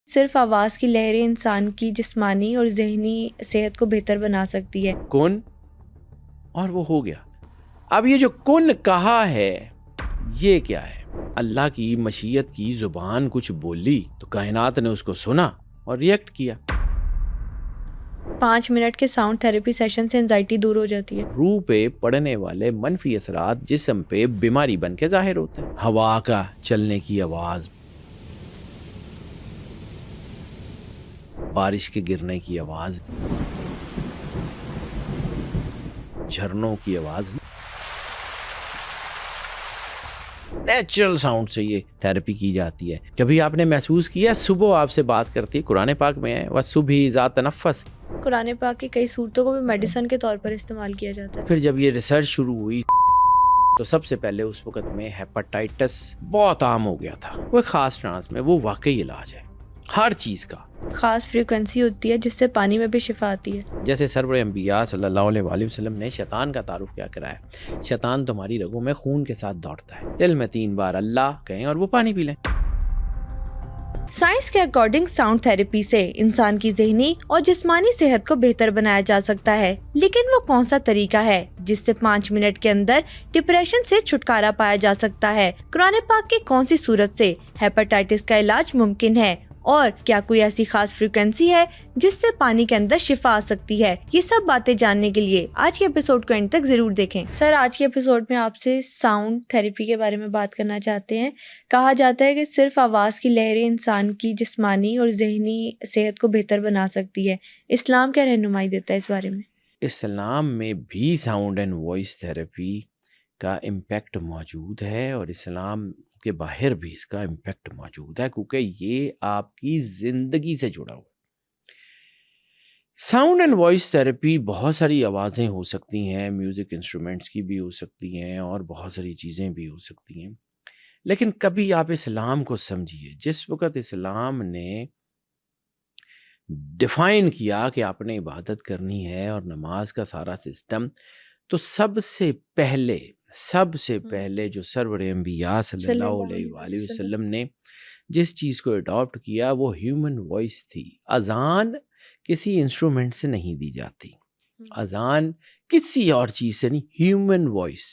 صرف آواز کی لہریں انسان کی جسمانی اور ذہنی صحت کو بہتر بنا سکتی ہے۔ کن، اور وہ ہو گیا۔ اب یہ جو کن کہا ہے یہ کیا ہے؟ اللہ کی مشیت کی زبان کچھ بولی تو کائنات نے اس کو سنا اور ریئیکٹ کیا۔ 5 منٹ کے ساؤنڈ تھراپی سیشن سے انزائٹی دور ہو جاتی ہے۔ روح پہ پڑنے والے منفی اثرات جسم پہ بیماری بن کے ظاہر ہوتے ہیں۔ ہوا کا چلنے کی آواز، بارش کے گرنے کی آواز، جھرنوں کی آواز، نیچرل ساؤنڈ سے یہ تھراپی کی جاتی ہے۔ کبھی آپ نے محسوس کیا صبح آپ سے بات کرتی، قرآن پاک میں ہے وَالصُّبْحِ ذَا تَنَفَّسٍ۔ قرآن پاک کی کئی صورتوں کو بھی میڈیسن کے طور پر استعمال کیا جاتا ہے۔ پھر جب یہ ریسرچ شروع ہوئی تو سب سے پہلے اس وقت میں ہیپاٹائٹس بہت عام ہو گیا تھا۔ وہ خاص ٹرانس میں وہ واقعی علاج ہے ہر چیز کا۔ خاص فریکوینسی ہوتی ہے جس سے پانی میں بھی شفا آتی ہے۔ جیسے سرور انبیاء صلی اللہ علیہ وآلہ وسلم نے شیطان کا تعارف کیا کرایا۔ شیطان تمہاری رگوں میں خون کے ساتھ دوڑتا ہے۔ دل میں 3 بار اللہ کہیں اور وہ پانی پی لیں۔ سائنس کے اکارڈنگ ساؤنڈ تھراپی سے انسان کی ذہنی اور جسمانی صحت کو بہتر بنایا جا سکتا ہے، لیکن وہ کون سا طریقہ ہے جس سے 5 منٹ کے اندر ڈپریشن سے چھٹکارا پایا جا سکتا ہے؟ قرآن پاک کی کون سی صورت سے ہیپاٹائٹس کا علاج ممکن ہے، اور کیا کوئی ایسی خاص فریکوینسی ہے جس سے پانی کے اندر شفا آ سکتی ہے؟ یہ سب باتیں جاننے کے لیے آج کے ایپیسوڈ کو اینڈ تک ضرور دیکھیں۔ سر، آج کے ایپیسوڈ میں آپ سے ساؤنڈ تھراپی کے بارے میں بات کرنا چاہتے ہیں۔ کہا جاتا ہے کہ صرف آواز کی لہریں انسان کی جسمانی اور ذہنی صحت کو بہتر بنا سکتی ہے۔ اسلام کیا رہنمائی دیتا ہے اس بارے میں؟ اسلام میں بھی ساؤنڈ اینڈ وائس تھراپی کا امپیکٹ موجود ہے، اور اسلام کے باہر بھی اس کا امپیکٹ موجود ہے، کیونکہ یہ آپ کی زندگی سے جڑا ہوا ہے۔ ساؤنڈ اینڈ وائس تھراپی بہت ساری آوازیں ہو سکتی ہیں، میوزک انسٹرومنٹس کی بھی ہو سکتی ہیں، اور بہت ساری چیزیں بھی ہو سکتی ہیں، لیکن کبھی آپ اسلام کو سمجھیے۔ جس وقت اسلام نے ڈیفائن کیا کہ آپ نے عبادت کرنی ہے اور نماز کا سارا سسٹم، تو سب سے پہلے جو سرور انبیاء صلی اللہ علیہ وآلہ وسلم نے جس چیز کو اڈاپٹ کیا وہ ہیومن وائس تھی۔ اذان کسی انسٹرومنٹ سے نہیں دی جاتی، اذان کسی اور چیز سے نہیں، ہیومن وائس۔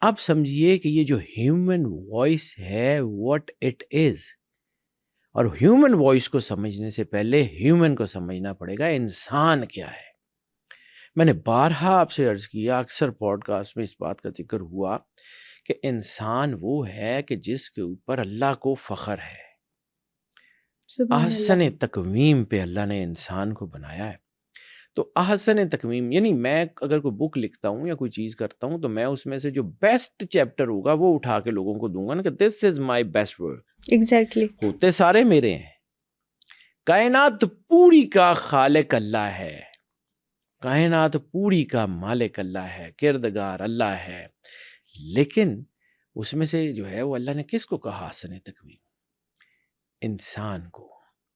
اب سمجھیے کہ یہ جو ہیومن وائس ہے what it is، اور ہیومن وائس کو سمجھنے سے پہلے ہیومن کو سمجھنا پڑے گا انسان کیا ہے۔ میں نے بارہا آپ سے عرض کیا، اکثر پوڈ کاسٹ میں اس بات کا ذکر ہوا کہ انسان وہ ہے کہ جس کے اوپر اللہ کو فخر ہے۔ احسن تقویم پہ اللہ نے انسان کو بنایا ہے۔ تو احسن تقویم یعنی میں اگر کوئی بک لکھتا ہوں یا کوئی چیز کرتا ہوں تو میں اس میں سے جو بیسٹ چیپٹر ہوگا وہ اٹھا کے لوگوں کو دوں گا نا، کہ دس از مائی بیسٹ ورک۔ ایگزیکٹلی، ہوتے سارے میرے ہیں۔ کائنات پوری کا خالق اللہ ہے، کائنات پوری کا مالک اللہ ہے، کردگار اللہ ہے، لیکن اس میں سے جو ہے وہ اللہ نے کس کو کہا احسن تقویم؟ انسان کو۔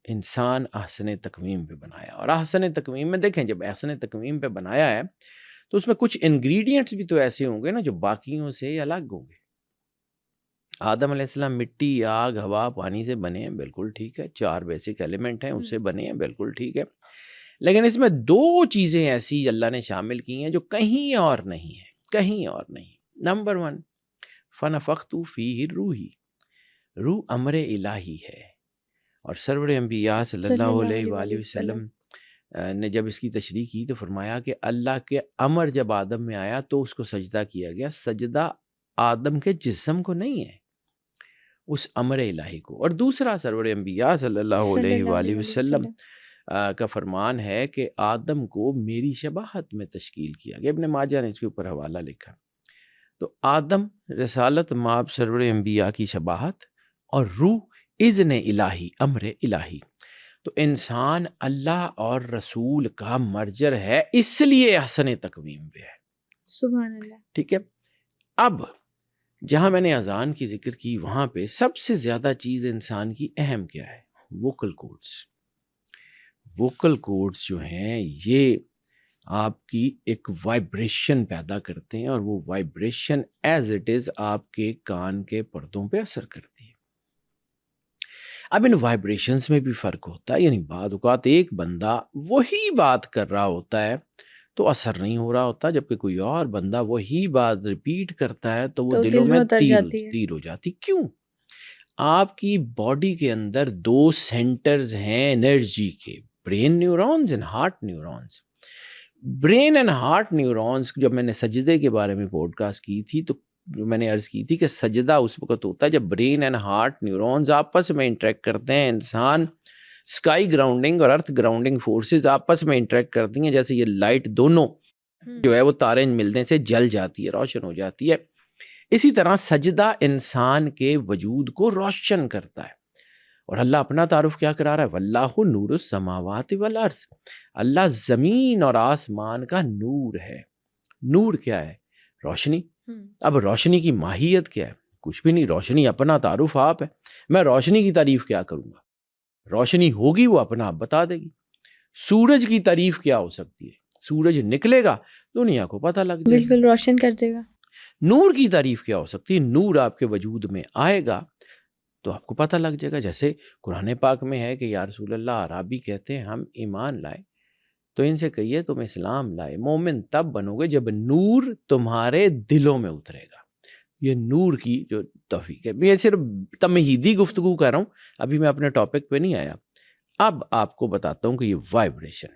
انسان احسن تقویم پہ بنایا، اور احسن تقویم میں دیکھیں جب احسن تقویم پہ بنایا ہے تو اس میں کچھ انگریڈینٹس بھی تو ایسے ہوں گے نا جو باقیوں سے الگ ہوں گے۔ آدم علیہ السلام مٹی، آگ، ہوا، پانی سے بنے ہیں، بالکل ٹھیک ہے۔ 4 بیسک ایلیمنٹ ہیں اس سے بنے ہیں، بالکل ٹھیک ہے، لیکن اس میں 2 چیزیں ایسی اللہ نے شامل کی ہیں جو کہیں اور نہیں ہیں، کہیں اور نہیں۔ نمبر 1، فَنَفَخْتُ فِيهِ الرُّوحِ، روح امر الہی ہے، اور سرور انبیاء صلی اللہ علیہ وآلہ وسلم نے جب اس کی تشریح کی تو فرمایا کہ اللہ کے امر جب آدم میں آیا تو اس کو سجدہ کیا گیا، سجدہ آدم کے جسم کو نہیں ہے، اس امر الہی کو۔ اور دوسرا سرور انبیاء صلی اللہ علیہ وآلہ وسلم کا فرمان ہے کہ آدم کو میری شباہت میں تشکیل کیا گیا۔ ابن ماجہ نے اس کے اوپر حوالہ لکھا۔ تو آدم رسالت مآب سرور انبیاء کی شباہت، اور روح اذن الہی، امر الہی۔ تو انسان اللہ اور رسول کا مرجر ہے، اس لیے احسن تقویم پہ ہے۔ سبحان اللہ۔ ٹھیک ہے، اب جہاں میں نے اذان کی ذکر کی وہاں پہ سب سے زیادہ چیز انسان کی اہم کیا ہے؟ ووکل کورڈز۔ ووکل کورڈز جو ہیں یہ آپ کی ایک وائبریشن پیدا کرتے ہیں، اور وہ وائبریشن ایز اٹ از آپ کے کان کے پردوں پہ اثر کرتی ہے۔ اب ان وائبریشنز میں بھی فرق ہوتا ہے، یعنی بعض اوقات ایک بندہ وہی بات کر رہا ہوتا ہے تو اثر نہیں ہو رہا ہوتا، جبکہ کوئی اور بندہ وہی بات ریپیٹ کرتا ہے تو وہ تو دلوں دل میں میں اتر جاتی ہے۔ تیر ہو جاتی۔ کیوں؟ آپ کی باڈی کے اندر 2 سینٹرز ہیں انرجی کے، brain neurons and heart neurons. Brain and heart neurons, جب میں نے سجدے کے بارے میں پوڈ کاسٹ کی تھی تو میں نے عرض کی تھی کہ سجدہ اس وقت ہوتا ہے جب برین اینڈ ہارٹ نیورونز آپس میں انٹریکٹ کرتے ہیں۔ انسان اسکائی گراؤنڈنگ اور ارتھ گراؤنڈنگ فورسز آپس میں انٹریکٹ کرتی ہیں، جیسے یہ لائٹ دونوں جو ہے وہ تاریں ملنے سے جل جاتی ہے، روشن ہو جاتی ہے، اسی طرح سجدہ انسان کے وجود کو روشن کرتا ہے۔ اور اللہ اپنا تعارف کیا کرا رہا ہے؟ واللہ نور السماوات والارض، اللہ زمین اور آسمان کا نور ہے۔ نور کیا ہے؟ روشنی۔ اب روشنی کی ماہیت کیا ہے؟ کچھ بھی نہیں، روشنی اپنا تعارف آپ ہے۔ میں روشنی کی تعریف کیا کروں گا؟ روشنی ہوگی وہ اپنا آپ بتا دے گی۔ سورج کی تعریف کیا ہو سکتی ہے؟ سورج نکلے گا دنیا کو پتہ لگ جائے گا، بالکل روشن کر دے گا۔ نور کی تعریف کیا ہو سکتی ہے؟ نور آپ کے وجود میں آئے گا تو آپ کو پتہ لگ جائے گا۔ جیسے قرآن پاک میں ہے کہ یا رسول اللہ، عرابی کہتے ہیں ہم ایمان لائے، تو ان سے کہیے تم اسلام لائے، مومن تب بنو گے جب نور تمہارے دلوں میں اترے گا۔ یہ نور کی جو توفیق ہے، میں صرف تمہیدی گفتگو کر رہا ہوں، ابھی میں اپنے ٹاپک پہ نہیں آیا۔ اب آپ کو بتاتا ہوں کہ یہ وائبریشن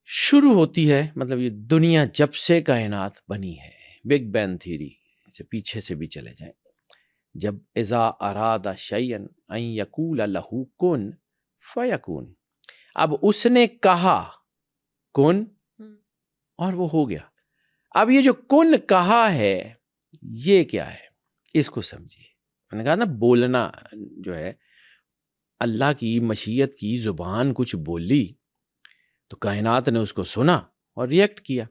شروع ہوتی ہے، مطلب یہ دنیا جب سے کائنات بنی ہے، بگ بینگ تھیوری سے پیچھے سے بھی چلے جائیں، جب اذا اراد شیئا ان یقول لہ کن فیکون، اب اس نے کہا کن اور وہ ہو گیا۔ اب یہ جو کن کہا ہے یہ کیا ہے؟ اس کو سمجھیے۔ میں نے کہا نا بولنا جو ہے، اللہ کی مشیت کی زبان کچھ بولی تو کائنات نے اس کو سنا اور ریئیکٹ کیا۔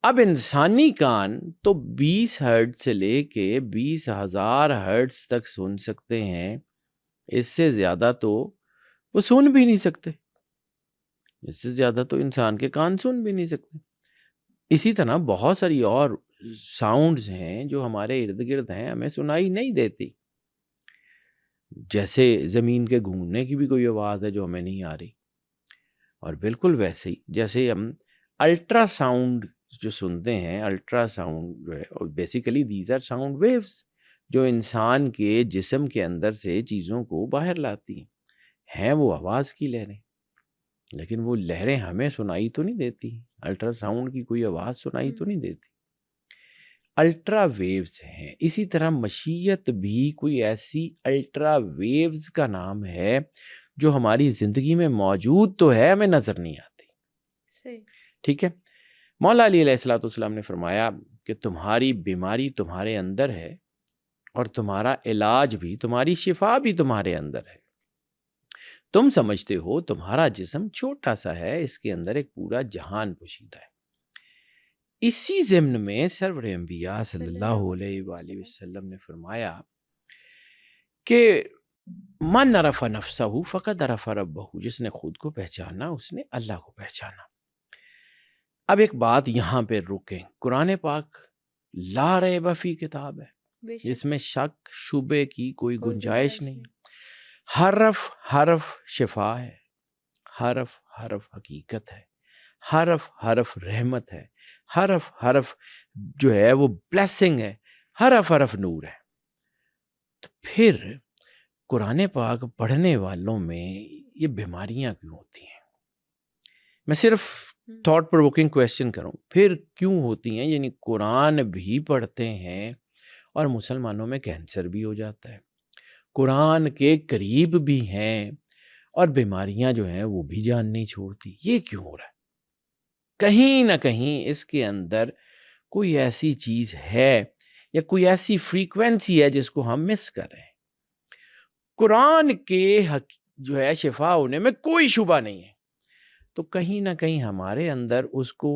اب انسانی کان تو 20 ہرٹز سے لے کے 20,000 ہرٹز تک سن سکتے ہیں، اس سے زیادہ تو وہ سن بھی نہیں سکتے، اس سے زیادہ تو انسان کے کان سن بھی نہیں سکتے۔ اسی طرح بہت ساری اور ساؤنڈز ہیں جو ہمارے ارد گرد ہیں، ہمیں سنائی نہیں دیتی، جیسے زمین کے گھومنے کی بھی کوئی آواز ہے جو ہمیں نہیں آ رہی، اور بالکل ویسے ہی جیسے ہم الٹرا ساؤنڈ جو سنتے ہیں، الٹرا ساؤنڈ جو ہے، اور basically these are sound waves جو انسان کے جسم کے اندر سے چیزوں کو باہر لاتی ہیں وہ آواز کی لہریں، لیکن وہ لہریں ہمیں سنائی تو نہیں دیتی، الٹرا ساؤنڈ کی کوئی آواز سنائی تو نہیں دیتی، الٹرا ویوز ہیں۔ اسی طرح مشیت بھی کوئی ایسی الٹرا ویوز کا نام ہے جو ہماری زندگی میں موجود تو ہے، ہمیں نظر نہیں آتی۔ صحیح، ٹھیک ہے۔ مولا علی علیہ الصلوۃ والسلام نے فرمایا کہ تمہاری بیماری تمہارے اندر ہے اور تمہارا علاج بھی، تمہاری شفا بھی تمہارے اندر ہے۔ تم سمجھتے ہو تمہارا جسم چھوٹا سا ہے، اس کے اندر ایک پورا جہان پوشیدہ ہے۔ اسی ضمن میں سرور انبیاء صلی اللہ علیہ وآلہ وسلم نے فرمایا کہ من عرف نفسہ فقد عرف ربہ، جس نے خود کو پہچانا اس نے اللہ کو پہچانا۔ اب ایک بات یہاں پہ رکیں، قرآن پاک لا ریب فی کتاب ہے، جس میں شک شبے کی کوئی گنجائش نہیں، حرف حرف شفا ہے، حرف حرف حقیقت ہے، حرف حرف رحمت ہے، حرف حرف جو ہے وہ بلیسنگ ہے، حرف حرف نور ہے۔ تو پھر قرآن پاک پڑھنے والوں میں یہ بیماریاں کیوں ہوتی ہیں؟ میں صرف تھاٹ پرووکنگ کویسچن کروں، پھر کیوں ہوتی ہیں؟ یعنی قرآن بھی پڑھتے ہیں اور مسلمانوں میں کینسر بھی ہو جاتا ہے، قرآن کے قریب بھی ہیں اور بیماریاں جو ہیں وہ بھی جان نہیں چھوڑتی، یہ کیوں ہو رہا ہے؟ کہیں نہ کہیں اس کے اندر کوئی ایسی چیز ہے یا کوئی ایسی فریکوینسی ہے جس کو ہم مس کر رہے ہیں۔ قرآن کے جو ہے شفا ہونے میں کوئی شبہ نہیں ہے، تو کہیں نہ کہیں ہمارے اندر اس کو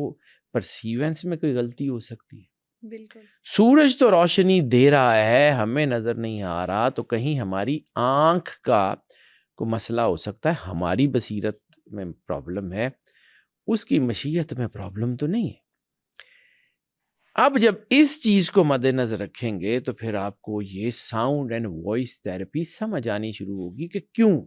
پرسیونس میں کوئی غلطی ہو سکتی ہے۔ بالکل، سورج تو روشنی دے رہا ہے، ہمیں نظر نہیں آ رہا، تو کہیں ہماری آنکھ کا کوئی مسئلہ ہو سکتا ہے، ہماری بصیرت میں پرابلم ہے، اس کی مشیت میں پرابلم تو نہیں ہے۔ اب جب اس چیز کو مد نظر رکھیں گے تو پھر آپ کو یہ ساؤنڈ اینڈ وائس تھراپی سمجھ آنی شروع ہوگی کہ کیوں.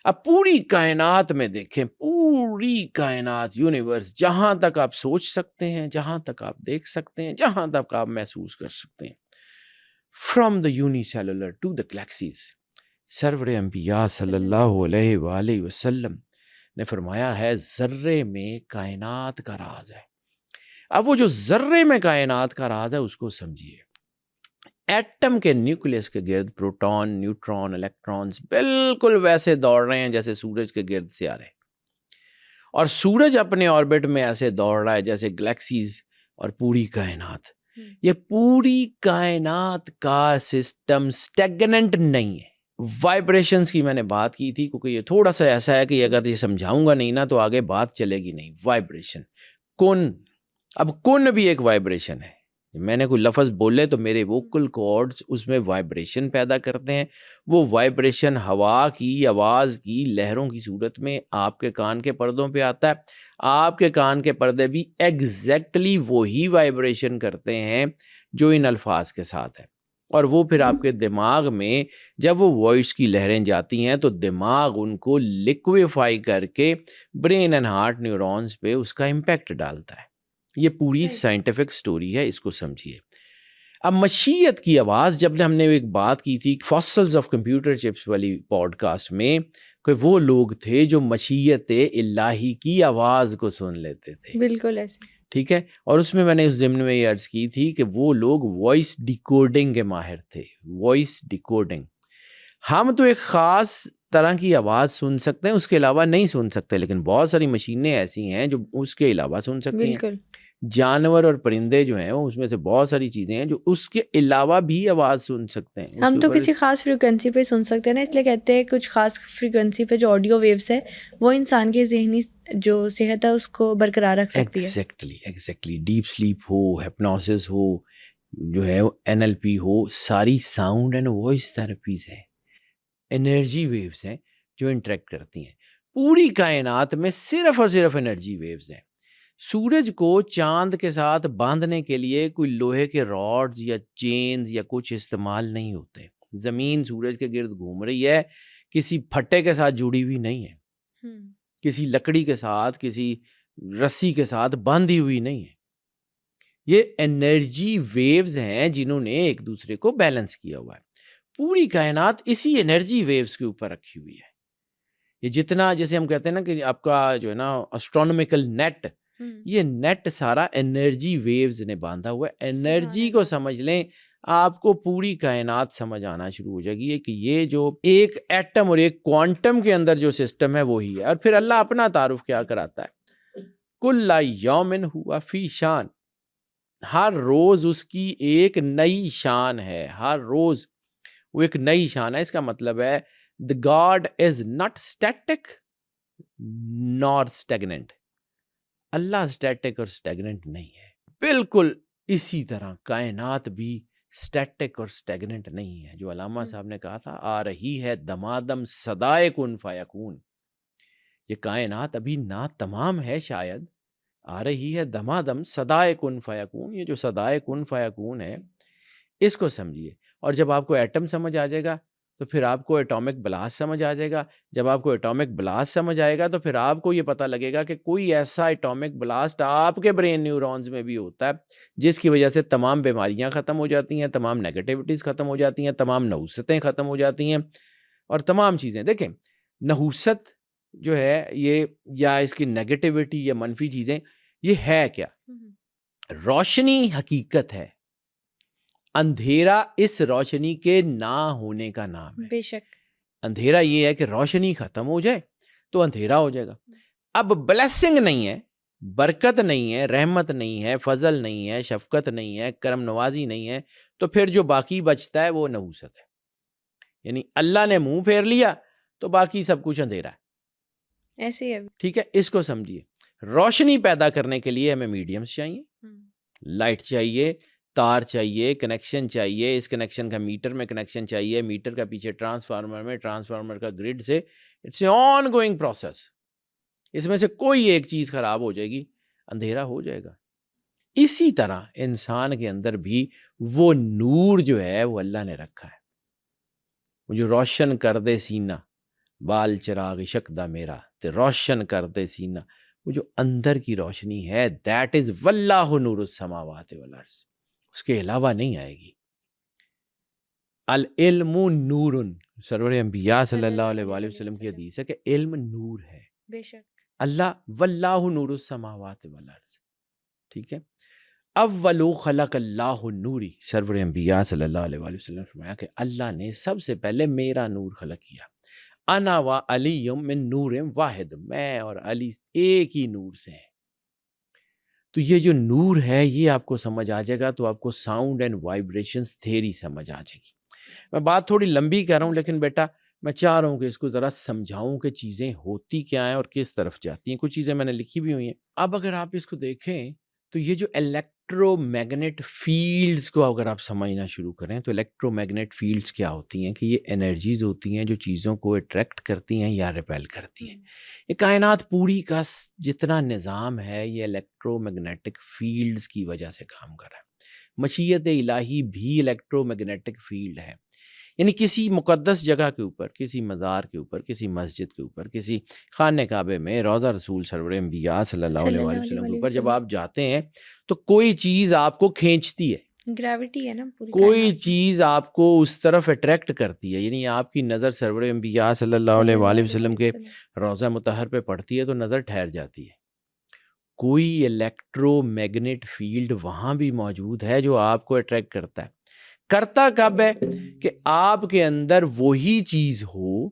اب پوری کائنات میں دیکھیں، پوری کائنات، یونیورس، جہاں تک آپ سوچ سکتے ہیں، جہاں تک آپ دیکھ سکتے ہیں، جہاں تک آپ محسوس کر سکتے ہیں، from the unicellular to the galaxies, سرور انبیاء صلی اللہ علیہ وآلہ وسلم نے فرمایا ہے ذرے میں کائنات کا راز ہے. اب وہ جو ذرے میں کائنات کا راز ہے اس کو سمجھیے. ایٹم کے نیوکلیس کے گرد پروٹون، نیوٹرون، الیکٹرونز بالکل ویسے دوڑ رہے ہیں جیسے سورج کے گرد سے آ رہے ہیں، اور سورج اپنے آربٹ میں ایسے دوڑ رہا ہے جیسے گلیکسیز اور پوری کائنات. یہ پوری کائنات کا سسٹم اسٹیگننٹ نہیں ہے. وائبریشنز کی میں نے بات کی تھی کیونکہ یہ تھوڑا سا ایسا ہے کہ اگر یہ سمجھاؤں گا نہیں نا تو آگے بات چلے گی نہیں. وائبریشن، کن، اب کن بھی ایک وائبریشن ہے. میں نے کوئی لفظ بولے تو میرے ووکل کارڈز اس میں وائبریشن پیدا کرتے ہیں. وہ وائبریشن ہوا کی، آواز کی لہروں کی صورت میں آپ کے کان کے پردوں پہ آتا ہے. آپ کے کان کے پردے بھی ایگزیکٹلی وہی وائبریشن کرتے ہیں جو ان الفاظ کے ساتھ ہے، اور وہ پھر آپ کے دماغ میں جب وہ وائس کی لہریں جاتی ہیں تو دماغ ان کو لیکویفائی کر کے برین اینڈ ہارٹ نیورونز پہ اس کا امپیکٹ ڈالتا ہے. یہ پوری سائنٹیفک سٹوری ہے، اس کو سمجھیے. اب مشیت کی آواز، جب ہم نے ایک بات کی تھی فاسلز آف کمپیوٹر چپس والی پوڈ کاسٹ میں، کہ وہ لوگ تھے جو مشیت الہی کی آواز کو سن لیتے تھے. بالکل ایسے، ٹھیک ہے. اور اس میں نے اس ضمن میں یہ عرض کی تھی کہ وہ لوگ وائس ڈیکوڈنگ کے ماہر تھے. وائس ڈیکوڈنگ، ہم تو ایک خاص طرح کی آواز سن سکتے ہیں، اس کے علاوہ نہیں سن سکتے، لیکن بہت ساری مشینیں ایسی ہیں جو اس کے علاوہ سن سکتی ہیں. بالکل. جانور اور پرندے جو ہیں وہ اس میں سے بہت ساری چیزیں ہیں جو اس کے علاوہ بھی آواز سن سکتے ہیں. ہم تو کسی خاص فریکوینسی پہ سن سکتے ہیں نا، اس لیے کہتے ہیں کچھ خاص فریکوینسی پہ جو آڈیو ویوز ہے وہ انسان کی ذہنی جو صحت ہے اس کو برقرار رکھ سکتی ہے. ایگزیکٹلی ڈیپ سلیپ ہو، ہپنوسس ہو، جو ہے NLP ہو، ساری ساؤنڈ اینڈ وائس تھراپیز ہیں، انرجی ویوز ہیں جو انٹریکٹ کرتی ہیں. پوری کائنات میں صرف اور صرف انرجی ویوز ہیں. سورج کو چاند کے ساتھ باندھنے کے لیے کوئی لوہے کے راڈز یا چینز یا کچھ استعمال نہیں ہوتے. زمین سورج کے گرد گھوم رہی ہے، کسی پھٹے کے ساتھ جڑی ہوئی نہیں ہے، کسی لکڑی کے ساتھ، کسی رسی کے ساتھ باندھی ہوئی نہیں ہے. یہ انرجی ویوز ہیں جنہوں نے ایک دوسرے کو بیلنس کیا ہوا ہے. پوری کائنات اسی انرجی ویوز کے اوپر رکھی ہوئی ہے. یہ جتنا، جیسے ہم کہتے ہیں نا کہ آپ کا جو ہے نا اسٹرونومیکل نیٹ، یہ نیٹ سارا انرجی ویوز نے باندھا ہوا ہے. انرجی کو سمجھ لیں، آپ کو پوری کائنات سمجھ آنا شروع ہو جائے گی کہ یہ جو ایک ایٹم اور ایک کوانٹم کے اندر جو سسٹم ہے وہی ہے. اور پھر اللہ اپنا تعارف کیا کراتا ہے، کل یوم ہوا فی شان، ہر روز اس کی ایک نئی شان ہے. ہر روز وہ ایک نئی شان ہے. اس کا مطلب ہے the God is not static nor stagnant. Allah static اور اسٹیگننٹ نہیں ہے. بالکل اسی طرح کائنات بھی اسٹیٹک اور اسٹیگننٹ نہیں ہے. جو علامہ صاحب نے کہا تھا، آ رہی ہے دمادم صدائے کن فیکون. یہ کائنات ابھی نا تمام ہے، شاید آ رہی ہے دمادم صدائے کن فیکون. یہ جو صدائے کن فیکون ہے اس کو سمجھیے. اور جب آپ کو ایٹم سمجھ آ جائے گا تو پھر آپ کو ایٹامک بلاسٹ سمجھ آ جائے گا. جب آپ کو ایٹامک بلاسٹ سمجھ آئے گا تو پھر آپ کو یہ پتہ لگے گا کہ کوئی ایسا ایٹامک بلاسٹ آپ کے برین نیورونز میں بھی ہوتا ہے جس کی وجہ سے تمام بیماریاں ختم ہو جاتی ہیں، تمام نیگیٹیوٹیز ختم ہو جاتی ہیں، تمام نحوستیں ختم ہو جاتی ہیں، اور تمام چیزیں. دیکھیں، نحوست جو ہے یہ، یا اس کی نیگیٹیوٹی یا منفی چیزیں، یہ ہے کیا؟ روشنی حقیقت ہے، اندھیرا اس روشنی کے نہ ہونے کا نام ہے. بے شک اندھیرا یہ ہے کہ روشنی ختم ہو جائے تو اندھیرا ہو جائے گا. اب بلیسنگ نہیں ہے، برکت نہیں ہے، رحمت نہیں ہے، فضل نہیں ہے، شفقت نہیں ہے، کرم نوازی نہیں ہے، تو پھر جو باقی بچتا ہے وہ نحوست ہے. یعنی اللہ نے منہ پھیر لیا تو باقی سب کچھ اندھیرا ہے. ایسے ہی ہے. ٹھیک ہے، اس کو سمجھیے. روشنی پیدا کرنے کے لیے ہمیں میڈیمز چاہیے، لائٹ چاہیے، تار چاہیے، کنیکشن چاہیے. اس کنیکشن کا میٹر میں کنیکشن چاہیے، میٹر کا پیچھے ٹرانسفارمر میں، ٹرانسفارمر کا گرڈ سے. It's a ongoing process. اس میں سے کوئی ایک چیز خراب ہو جائے گی، اندھیرا ہو جائے گا. اسی طرح انسان کے اندر بھی وہ نور جو ہے وہ اللہ نے رکھا ہے، وہ جو روشن کر دے سینہ، بال چراغ شکدہ میرا تے روشن کر دے سینہ، وہ جو اندر کی روشنی ہے، دیٹ از واللہ نور السماوات والارض، اس کے علاوہ نہیں آئے گی۔ العلم نور، سرور انبیاء صلی اللہ علیہ وآلہ وسلم کی حدیث ہے کہ علم نور ہے، بے شک۔ اللہ واللہ نور السماوات والارض، ٹھیک ہے۔ اول خلق اللہ نوری، سرور انبیاء صلی اللہ علیہ وآلہ وسلم نے فرمایا کہ اللہ نے سب سے پہلے میرا نور خلق کیا، انا و علی من نور واحد، میں اور علی ایک ہی نور سے ہیں۔ تو یہ جو نور ہے یہ آپ کو سمجھ آ جائے گا تو آپ کو ساؤنڈ اینڈ وائبریشنز تھیری سمجھ آ جائے گی۔ میں بات تھوڑی لمبی کر رہا ہوں لیکن بیٹا میں چاہ رہا ہوں کہ اس کو ذرا سمجھاؤں کہ چیزیں ہوتی کیا ہیں اور کس طرف جاتی ہیں، کچھ چیزیں میں نے لکھی بھی ہوئی ہیں۔ اب اگر آپ اس کو دیکھیں تو یہ جو الیکٹرو میگنیٹ فیلڈز کو اگر آپ سمجھنا شروع کریں تو الیکٹرو میگنیٹ فیلڈز کیا ہوتی ہیں کہ یہ انرجیز ہوتی ہیں جو چیزوں کو اٹریکٹ کرتی ہیں یا ریپیل کرتی ہیں۔ یہ کائنات پوری کا جتنا نظام ہے یہ الیکٹرو میگنیٹک فیلڈز کی وجہ سے کام کر رہا ہے۔ مشیت الہی بھی الیکٹرو میگنیٹک فیلڈ ہے، یعنی کسی مقدس جگہ کے اوپر، کسی مزار کے اوپر، کسی مسجد کے اوپر، کسی خانہ کعبے میں، روضہ رسول سرور انبیاء صلی اللہ علیہ وآلہ وسلم کے اوپر جب آپ جاتے ہیں تو کوئی چیز آپ کو کھینچتی ہے، گریوٹی ہے نا پوری کوئی چیز آپ کو اس طرف اٹریکٹ کرتی ہے، یعنی آپ کی نظر سرور انبیاء صلی اللہ علیہ وآلہ وسلم کے روضہ مطہر پہ پڑتی ہے تو نظر ٹھہر جاتی ہے۔ کوئی الیکٹرو میگنیٹ فیلڈ وہاں بھی موجود ہے جو آپ کو اٹریکٹ کرتا ہے۔ کرتا کب ہے کہ آپ کے اندر وہی چیز ہو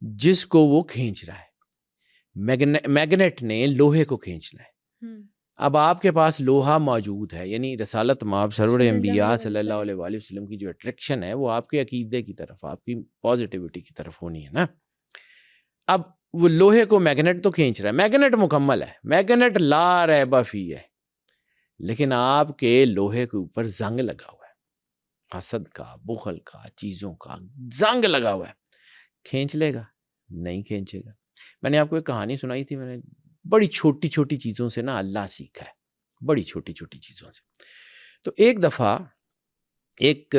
جس کو وہ کھینچ رہا ہے۔ میگنیٹ نے لوہے کو کھینچنا ہے، اب آپ کے پاس لوہا موجود ہے، یعنی رسالت مآب سرور انبیاء صلی اللہ علیہ وآلہ وسلم کی جو اٹریکشن ہے وہ آپ کے عقیدے کی طرف، آپ کی پازیٹیوٹی کی طرف ہونی ہے نا۔ اب وہ لوہے کو میگنیٹ تو کھینچ رہا ہے، میگنیٹ مکمل ہے، میگنیٹ لا ریب فی ہے، لیکن آپ کے لوہے کے اوپر زنگ لگا ہوا ہے، حسد کا، بخل کا، چیزوں کا زنگ لگا ہوا ہے، کھینچ لے گا؟ نہیں کھینچے گا۔ میں نے آپ کو ایک کہانی سنائی تھی، میں نے بڑی چھوٹی چھوٹی چیزوں سے نا اللہ سیکھا ہے، بڑی چھوٹی چھوٹی چیزوں سے۔ تو ایک دفعہ ایک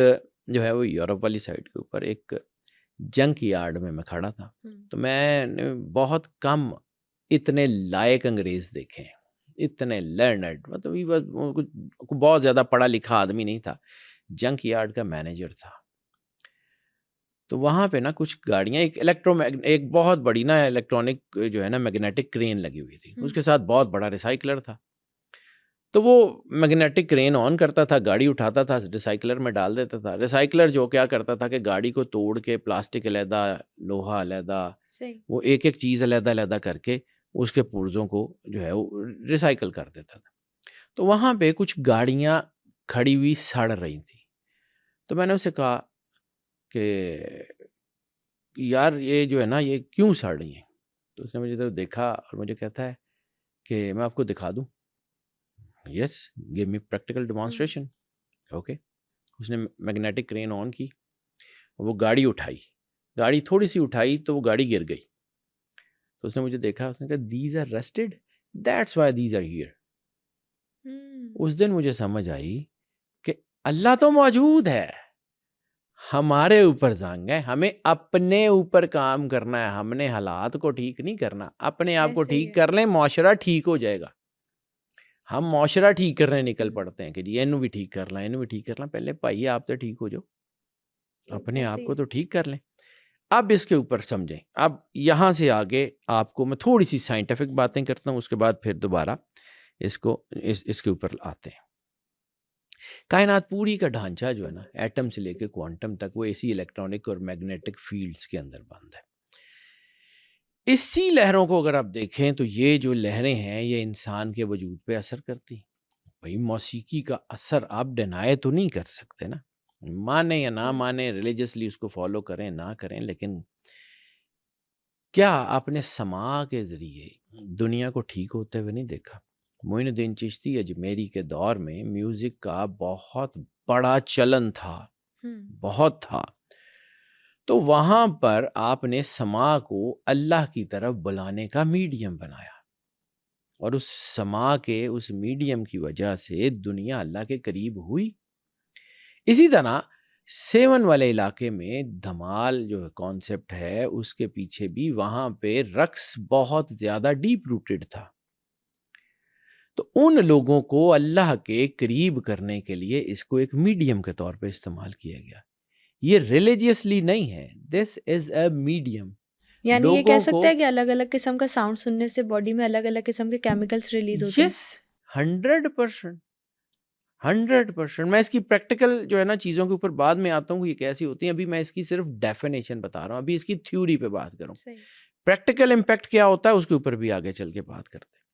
جو ہے وہ یورپ والی سائڈ کے اوپر ایک جنک یارڈ میں کھڑا تھا، تو میں نے بہت کم اتنے لائق انگریز دیکھے ہیں، اتنے لرنڈ، مطلب بہت زیادہ پڑھا لکھا آدمی نہیں تھا، جنک یارڈ کا مینیجر تھا۔ تو وہاں پہ نا کچھ گاڑیاں، ایک بہت بڑی نا الیکٹرانک جو ہے نا میگنیٹک کرین لگی ہوئی تھی، اس کے ساتھ بہت بڑا ریسائکلر تھا۔ تو وہ میگنیٹک کرین آن کرتا تھا، گاڑی اٹھاتا تھا، ریسائکلر میں ڈال دیتا تھا۔ ریسائکلر جو کیا کرتا تھا کہ گاڑی کو توڑ کے پلاسٹک علیحدہ، لوہا علیحدہ، وہ ایک ایک چیز علیحدہ علیحدہ کر کے اس کے پرزوں کو جو ہے وہ ریسائکل کر دیتا تھا۔ تو وہاں پہ کچھ گاڑیاں کھڑی ہوئی سڑ رہی تھیں، تو میں نے اسے کہا کہ یار یہ جو ہے نا یہ کیوں سڑ رہی ہیں؟ تو اس نے مجھے طرف دیکھا اور مجھے کہتا ہے کہ میں آپ کو دکھا دوں۔ یس، گیو می پریکٹیکل ڈیمانسٹریشن۔ اوکے، اس نے میگنیٹک کرین آن کی، وہ گاڑی اٹھائی، گاڑی تھوڑی سی اٹھائی تو وہ گاڑی گر گئی۔ تو اس نے مجھے دیکھا، اس نے کہا these are rusted, that's why these are here. اس دن مجھے سمجھ آئی کہ اللہ تو موجود ہے، ہمارے اوپر زنگ ہے، ہمیں اپنے اوپر کام کرنا ہے، ہم نے حالات کو ٹھیک نہیں کرنا، اپنے آپ کو ٹھیک کر لیں، معاشرہ ٹھیک ہو جائے گا۔ ہم معاشرہ ٹھیک کرنے نکل پڑتے ہیں کہ جی اینو بھی ٹھیک کر لیں، اینو بھی ٹھیک کر لیں۔ پہلے بھائی آپ تو ٹھیک ہو جاؤ، اپنے آپ کو تو ٹھیک کر لیں۔ اب اس کے اوپر سمجھیں، اب یہاں سے آگے آپ کو میں تھوڑی سی سائنٹیفک باتیں کرتا ہوں، اس کے بعد پھر دوبارہ اس کے اوپر آتے ہیں۔ کائنات پوری کا ڈھانچہ جو ہے نا، ایٹم سے لے کے کوانٹم تک، وہ اسی الیکٹرانک اور میگنیٹک فیلڈز کے اندر بند ہے۔ اسی لہروں کو اگر آپ دیکھیں تو یہ جو لہریں ہیں یہ انسان کے وجود پہ اثر کرتی ہیں۔ بھائی موسیقی کا اثر آپ ڈینائی تو نہیں کر سکتے نا، مانیں یا نہ مانیں، ریلیجسلی اس کو فالو کریں نہ کریں، لیکن کیا آپ نے سماع کے ذریعے دنیا کو ٹھیک ہوتے ہوئے نہیں دیکھا؟ معین الدین چشتی اجمیری کے دور میں میوزک کا بہت بڑا چلن تھا، بہت تھا، تو وہاں پر آپ نے سماع کو اللہ کی طرف بلانے کا میڈیم بنایا۔ اور اس سما کے اس میڈیم کی وجہ سے دنیا اللہ کے قریب ہوئی۔ اسی طرح 7 والے علاقے میں دھمال جو کانسیپٹ ہے اس کے پیچھے بھی وہاں پہ رقص بہت زیادہ ڈیپ روٹڈ تھا، تو ان لوگوں کو اللہ کے قریب کرنے کے لیے اس کو ایک میڈیم کے طور پہ استعمال کیا گیا۔ یہ ریلیجیسلی نہیں ہے، دس از اے میڈیم۔ یعنی یہ کہہ سکتے ہیں کہ الگ الگ قسم کا ساؤنڈ سننے سے باڈی میں الگ الگ قسم کے کیمیکلز ریلیز ہوتے ہیں۔ یس، 100%۔ میں اس کی پریکٹیکل جو ہے نا چیزوں کے اوپر بعد میں آتا ہوں کہ یہ کیسی ہوتی ہیں، ابھی میں اس کی صرف ڈیفینیشن بتا رہا ہوں، ابھی اس کی تھیوری پہ بات کروں، پریکٹیکل امپیکٹ کیا ہوتا ہے اس کے اوپر بھی آگے چل کے بات کرتے ہیں۔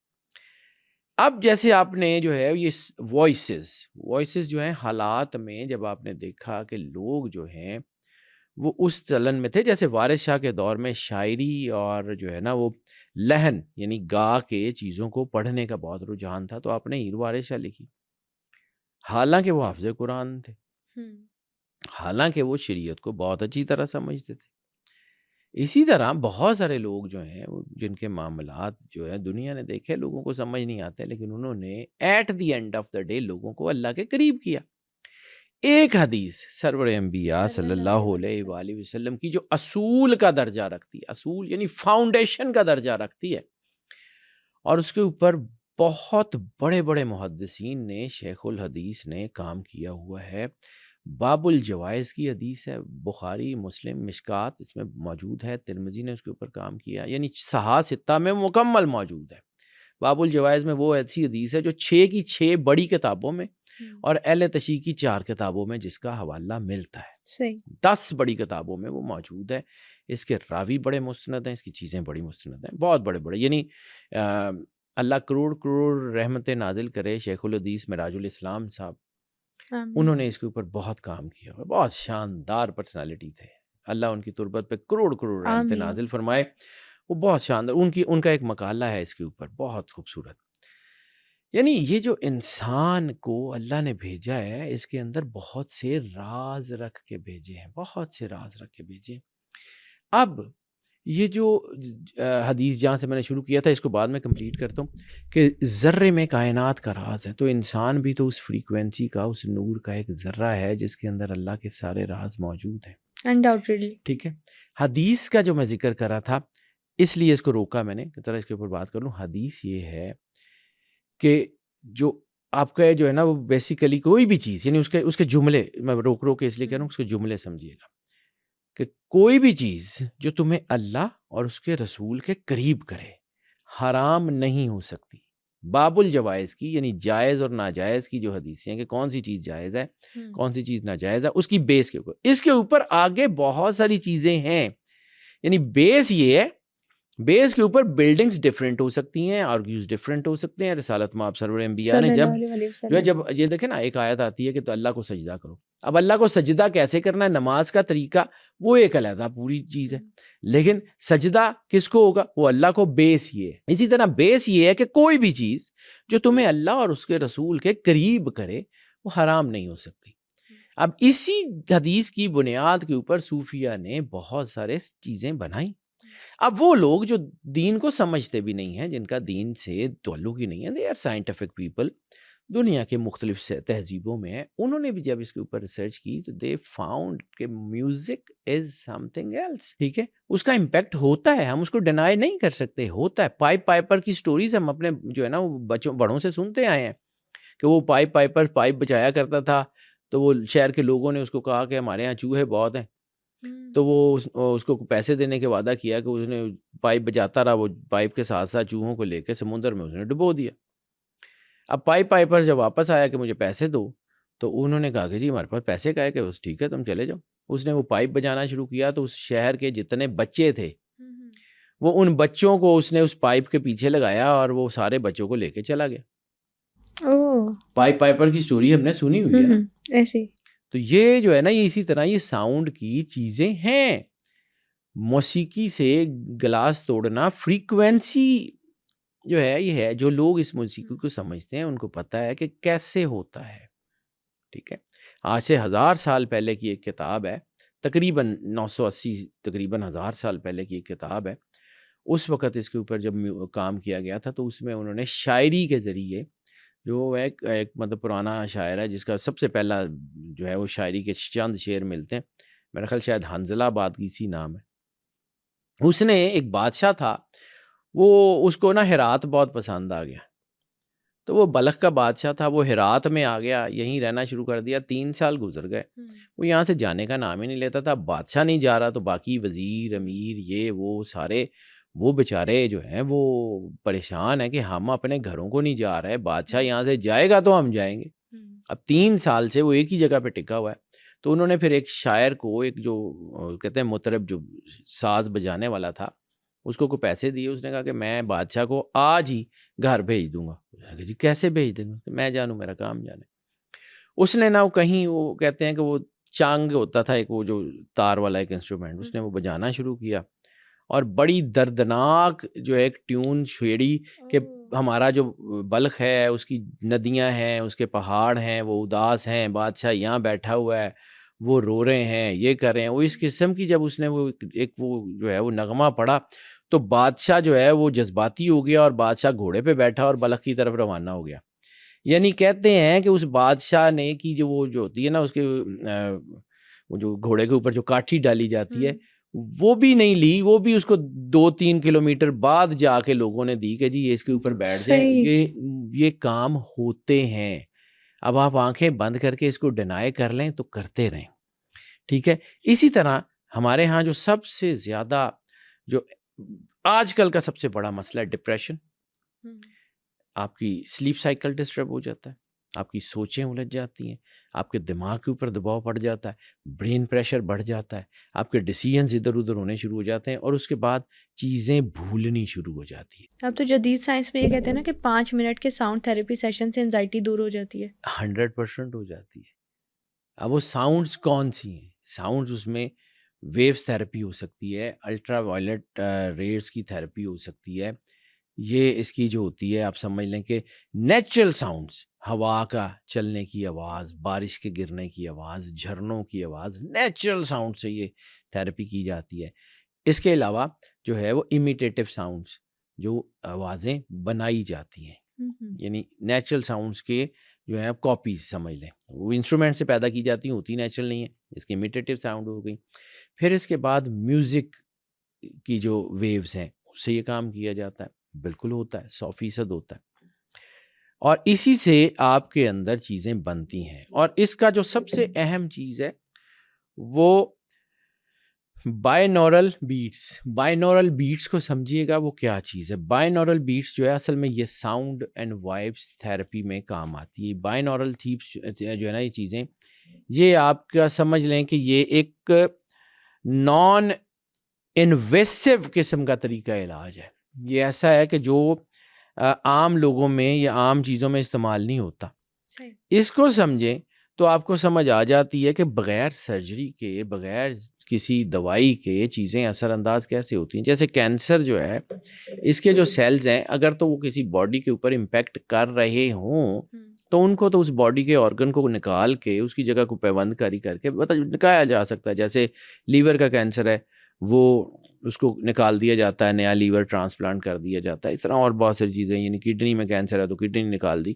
اب جیسے آپ نے جو ہے یہ وائسز جو ہیں حالات میں جب آپ نے دیکھا کہ لوگ جو ہیں وہ اس چلن میں تھے، جیسے وارث شاہ کے دور میں شاعری اور جو ہے نا وہ لہن یعنی گا کے چیزوں کو پڑھنے کا بہت رجحان تھا، تو آپ نے ہیر وارث شاہ لکھی، حالانکہ وہ حافظ قرآن تھے، حالانکہ وہ شریعت کو بہت اچھی طرح سمجھتے تھے۔ اسی طرح بہت سارے لوگ جو ہیں جن کے معاملات جو ہے دنیا نے دیکھے، لوگوں کو سمجھ نہیں آتے، لیکن انہوں نے at the end of the day لوگوں کو اللہ کے قریب کیا۔ ایک حدیث سرور انبیاء صلی اللہ علیہ وآلہ وسلم کی جو اصول کا درجہ رکھتی ہے، اصول یعنی فاؤنڈیشن کا درجہ رکھتی ہے، اور اس کے اوپر بہت بڑے بڑے محدثین نے، شیخ الحدیث نے کام کیا ہوا ہے۔ باب الجوائز کی حدیث ہے، بخاری، مسلم، مشکات اس میں موجود ہے، ترمذی نے اس کے اوپر کام کیا، یعنی صحاح ستہ میں مکمل موجود ہے۔ باب الجوائز میں وہ ایسی حدیث ہے جو 6 کی 6 بڑی کتابوں میں اور اہل تشیع کی 4 کتابوں میں جس کا حوالہ ملتا ہے، 10 بڑی کتابوں میں وہ موجود ہے۔ اس کے راوی بڑے مستند ہیں، اس کی چیزیں بڑی مستند ہیں، بہت بڑے بڑے، یعنی اللہ کروڑ کروڑ رحمتیں نازل کرے شیخ الحدیث معراج الاسلام صاحب، انہوں نے اس کے اوپر بہت کام کیا، بہت شاندار پرسنالٹی تھے، اللہ ان کی تربت پہ کروڑ کروڑ رحمتیں نازل فرمائے، وہ بہت شاندار، ان کا ایک مقالہ ہے اس کے اوپر بہت خوبصورت۔ یعنی یہ جو انسان کو اللہ نے بھیجا ہے اس کے اندر بہت سے راز رکھ کے بھیجے ہیں، بہت سے راز رکھ کے بھیجے ہیں۔ اب یہ جو حدیث جہاں سے میں نے شروع کیا تھا اس کو بعد میں کمپلیٹ کرتا ہوں کہ ذرے میں کائنات کا راز ہے، تو انسان بھی تو اس فریکوینسی کا، اس نور کا ایک ذرہ ہے جس کے اندر اللہ کے سارے راز موجود ہیں، انڈاؤٹیڈلی۔ ٹھیک ہے، حدیث کا جو میں ذکر کر رہا تھا اس لیے اس کو روکا میں نے کہ ذرا اس کے اوپر بات کر لوں۔ حدیث یہ ہے کہ جو آپ کا جو ہے نا وہ بیسیکلی کوئی بھی چیز، یعنی اس کے جملے، میں روک کے اس لیے کہہ رہا ہوں اس کے جملے سمجھیے گا، کہ کوئی بھی چیز جو تمہیں اللہ اور اس کے رسول کے قریب کرے حرام نہیں ہو سکتی۔ باب الجوائز کی یعنی جائز اور ناجائز کی جو حدیثیں ہیں کہ کون سی چیز جائز ہے کون سی چیز ناجائز ہے، اس کی بیس کے اوپر، اس کے اوپر آگے بہت ساری چیزیں ہیں، یعنی بیس یہ ہے، بیس کے اوپر بلڈنگز ڈیفرنٹ ہو سکتی ہیں، آرگیوز ڈیفرنٹ ہو سکتے ہیں۔ رسالت مآب سرور انبیاء نے جب یہ دیکھیں نا ایک آیت آتی ہے کہ تو اللہ کو سجدہ کرو، اب اللہ کو سجدہ کیسے کرنا ہے، نماز کا طریقہ وہ ایک علیحدہ پوری چیز ہے، لیکن سجدہ کس کو ہوگا، وہ اللہ کو، بیس یہ ہے۔ اسی طرح بیس یہ ہے کہ کوئی بھی چیز جو تمہیں اللہ اور اس کے رسول کے قریب کرے وہ حرام نہیں ہو سکتی۔ اب اسی حدیث کی بنیاد کے اوپر صوفیہ نے بہت سارے چیزیں بنائی۔ اب وہ لوگ جو دین کو سمجھتے بھی نہیں ہیں، جن کا دین سے تعلق ہی نہیں ہے، دے آر سائنٹیفک پیپل، دنیا کے مختلف تہذیبوں میں ہیں، انہوں نے بھی جب اس کے اوپر ریسرچ کی تو دے فاؤنڈ کہ music is something else, ٹھیک ہے، اس کا امپیکٹ ہوتا ہے، ہم اس کو ڈینائی نہیں کر سکتے، ہوتا ہے۔ پائپ پائپر کی سٹوریز ہم اپنے جو ہے نا وہ بڑوں سے سنتے آئے ہیں کہ وہ پائپ بجایا کرتا تھا، تو وہ شہر کے لوگوں نے اس کو کہا کہ ہمارے ہاں چوہے بہت ہیں، تو وہ اس کو پیسے دینے کے وعدہ کیا کہ اس نے پائپ بجاتا رہا، وہ پائپ کے ساتھ ساتھ چوہوں کو لے کے سمندر میں اس نے ڈبو دیا۔ اب پائپر جب واپس آیا کہ مجھے پیسے دو، تو انہوں نے کہا کہ جی ہمارے پاس پیسے کا ہے، کہ بس ٹھیک ہے تم چلے جاؤ۔ اس نے وہ پائپ بجانا شروع کیا تو اس شہر کے جتنے بچے تھے وہ ان بچوں کو اس نے اس پائپ کے پیچھے لگایا اور وہ سارے بچوں کو لے کے چلا گیا۔ پائپر کی سٹوری ہم نے سنی ہوئی ہے نا ایسی۔ تو یہ جو ہے نا یہ اسی طرح یہ ساؤنڈ کی چیزیں ہیں، موسیقی سے گلاس توڑنا، فریکوینسی جو ہے یہ ہے، جو لوگ اس موسیقی کو سمجھتے ہیں ان کو پتہ ہے کہ کیسے ہوتا ہے، ٹھیک ہے۔ آج سے 1000 سال پہلے کی ایک کتاب ہے، تقریباً 980 تقریباً 1000 سال پہلے کی ایک کتاب ہے، اس وقت اس کے اوپر جب کام کیا گیا تھا تو اس میں انہوں نے شاعری کے ذریعے جو ایک مطلب پرانا شاعر ہے جس کا سب سے پہلا جو ہے وہ شاعری کے چند شعر ملتے ہیں، میرا خیال شاید حنظلہ بادغیسی نام ہے. اس نے ایک بادشاہ تھا، وہ اس کو نا ہرات بہت پسند آ گیا، تو وہ بلخ کا بادشاہ تھا، وہ ہرات میں آ گیا، یہیں رہنا شروع کر دیا. 3 سال گزر گئے، وہ یہاں سے جانے کا نام ہی نہیں لیتا تھا. بادشاہ نہیں جا رہا تو باقی وزیر امیر یہ وہ سارے وہ بیچارے جو ہیں وہ پریشان ہیں کہ ہم اپنے گھروں کو نہیں جا رہے، بادشاہ یہاں سے جائے گا تو ہم جائیں گے. اب 3 سال سے وہ ایک ہی جگہ پہ ٹکا ہوا ہے. تو انہوں نے پھر ایک شاعر کو، ایک جو کہتے ہیں مطرب جو ساز بجانے والا تھا، اس کو پیسے دیے. اس نے کہا کہ میں بادشاہ کو آج ہی گھر بھیج دوں گا. جی کیسے بھیج دیں گے؟ میں جانوں، میرا کام جانے. اس نے نا کہیں وہ کہتے ہیں کہ وہ چانگ ہوتا تھا ایک، وہ جو تار والا ایک انسٹرومنٹ، اس نے وہ بجانا شروع کیا اور بڑی دردناک جو ایک ٹیون چھیڑی کہ ہمارا جو بلخ ہے اس کی ندیاں ہیں، اس کے پہاڑ ہیں، وہ اداس ہیں، بادشاہ یہاں بیٹھا ہوا ہے، وہ رو رہے ہیں، یہ کر رہے ہیں. وہ اس قسم کی جب اس نے وہ ایک وہ جو ہے وہ نغمہ پڑھا تو بادشاہ جو ہے وہ جذباتی ہو گیا اور بادشاہ گھوڑے پہ بیٹھا اور بلخ کی طرف روانہ ہو گیا. یعنی کہتے ہیں کہ اس بادشاہ نے کی جو وہ جو ہوتی ہے نا اس کے وہ جو گھوڑے کے اوپر جو کاٹھی ڈالی جاتی ہے وہ بھی نہیں لی، وہ بھی اس کو 2-3 کلومیٹر بعد جا کے لوگوں نے دی کہ جی یہ اس کے اوپر بیٹھ جائیں. یہ کام ہوتے ہیں. اب آپ آنکھیں بند کر کے اس کو ڈینائی کر لیں تو کرتے رہیں. ٹھیک ہے. اسی طرح ہمارے ہاں جو سب سے زیادہ جو آج کل کا سب سے بڑا مسئلہ ہے ڈپریشن. آپ کی سلیپ سائیکل ڈسٹرب ہو جاتا ہے، آپ کی سوچیں الجھ جاتی ہیں، آپ کے دماغ کے اوپر دباؤ پڑ جاتا ہے، برین پریشر بڑھ جاتا ہے، آپ کے ڈیسیژنز ادھر ادھر ہونے شروع ہو جاتے ہیں اور اس کے بعد چیزیں بھولنی شروع ہو جاتی ہیں. اب تو جدید سائنس میں یہ کہتے ہیں نا کہ 5 منٹ کے ساؤنڈ تھیراپی سیشن سے انزائٹی دور ہو جاتی ہے. 100% ہو جاتی ہے. اب وہ ساؤنڈز کون سی ہیں؟ ساؤنڈز اس میں ویوز تھیراپی ہو سکتی ہے، الٹرا وائلٹ ریز کی تھیراپی ہو سکتی ہے. یہ اس کی جو ہوتی ہے آپ سمجھ لیں کہ نیچرل ساؤنڈز، ہوا کا چلنے کی آواز، بارش کے گرنے کی آواز، جھرنوں کی آواز، نیچرل ساؤنڈ سے یہ تھیراپی کی جاتی ہے. اس کے علاوہ جو ہے وہ امیٹیٹو ساؤنڈز، جو آوازیں بنائی جاتی ہیں، یعنی نیچرل ساؤنڈز کے جو ہے کاپیز سمجھ لیں، وہ انسٹرومنٹ سے پیدا کی جاتی ہیں، ہوتی نیچرل نہیں ہے، اس کی امیٹیٹو ساؤنڈ ہو گئی. پھر اس کے بعد میوزک کی جو ویوز ہیں اس سے یہ کام کیا جاتا ہے. بالکل ہوتا ہے، 100% ہوتا ہے. اور اسی سے آپ کے اندر چیزیں بنتی ہیں. اور اس کا جو سب سے اہم چیز ہے وہ بائنورل بیٹس. بائنورل بیٹس کو سمجھیے گا وہ کیا چیز ہے. بائنورل بیٹس جو ہے اصل میں یہ ساؤنڈ اینڈ وائبس تھیراپی میں کام آتی ہے. بائنورل تھیپس جو ہے نا یہ چیزیں، یہ آپ کا سمجھ لیں کہ یہ ایک نان انویسو قسم کا طریقہ علاج ہے. یہ ایسا ہے کہ جو عام لوگوں میں یا عام چیزوں میں استعمال نہیں ہوتا. اس کو سمجھیں تو آپ کو سمجھ آ جاتی ہے کہ بغیر سرجری کے، بغیر کسی دوائی کے چیزیں اثر انداز کیسے ہوتی ہیں. جیسے کینسر جو ہے، اس کے جو سیلز ہیں اگر تو وہ کسی باڈی کے اوپر امپیکٹ کر رہے ہوں تو ان کو تو اس باڈی کے آرگن کو نکال کے اس کی جگہ کو پیوند کاری کر کے نکالا جا سکتا ہے. جیسے لیور کا کینسر ہے، وہ اس کو نکال دیا جاتا ہے، نیا لیور ٹرانسپلانٹ کر دیا جاتا ہے. اس طرح اور بہت ساری چیزیں، یعنی کڈنی میں کینسر ہے تو کڈنی نکال دی.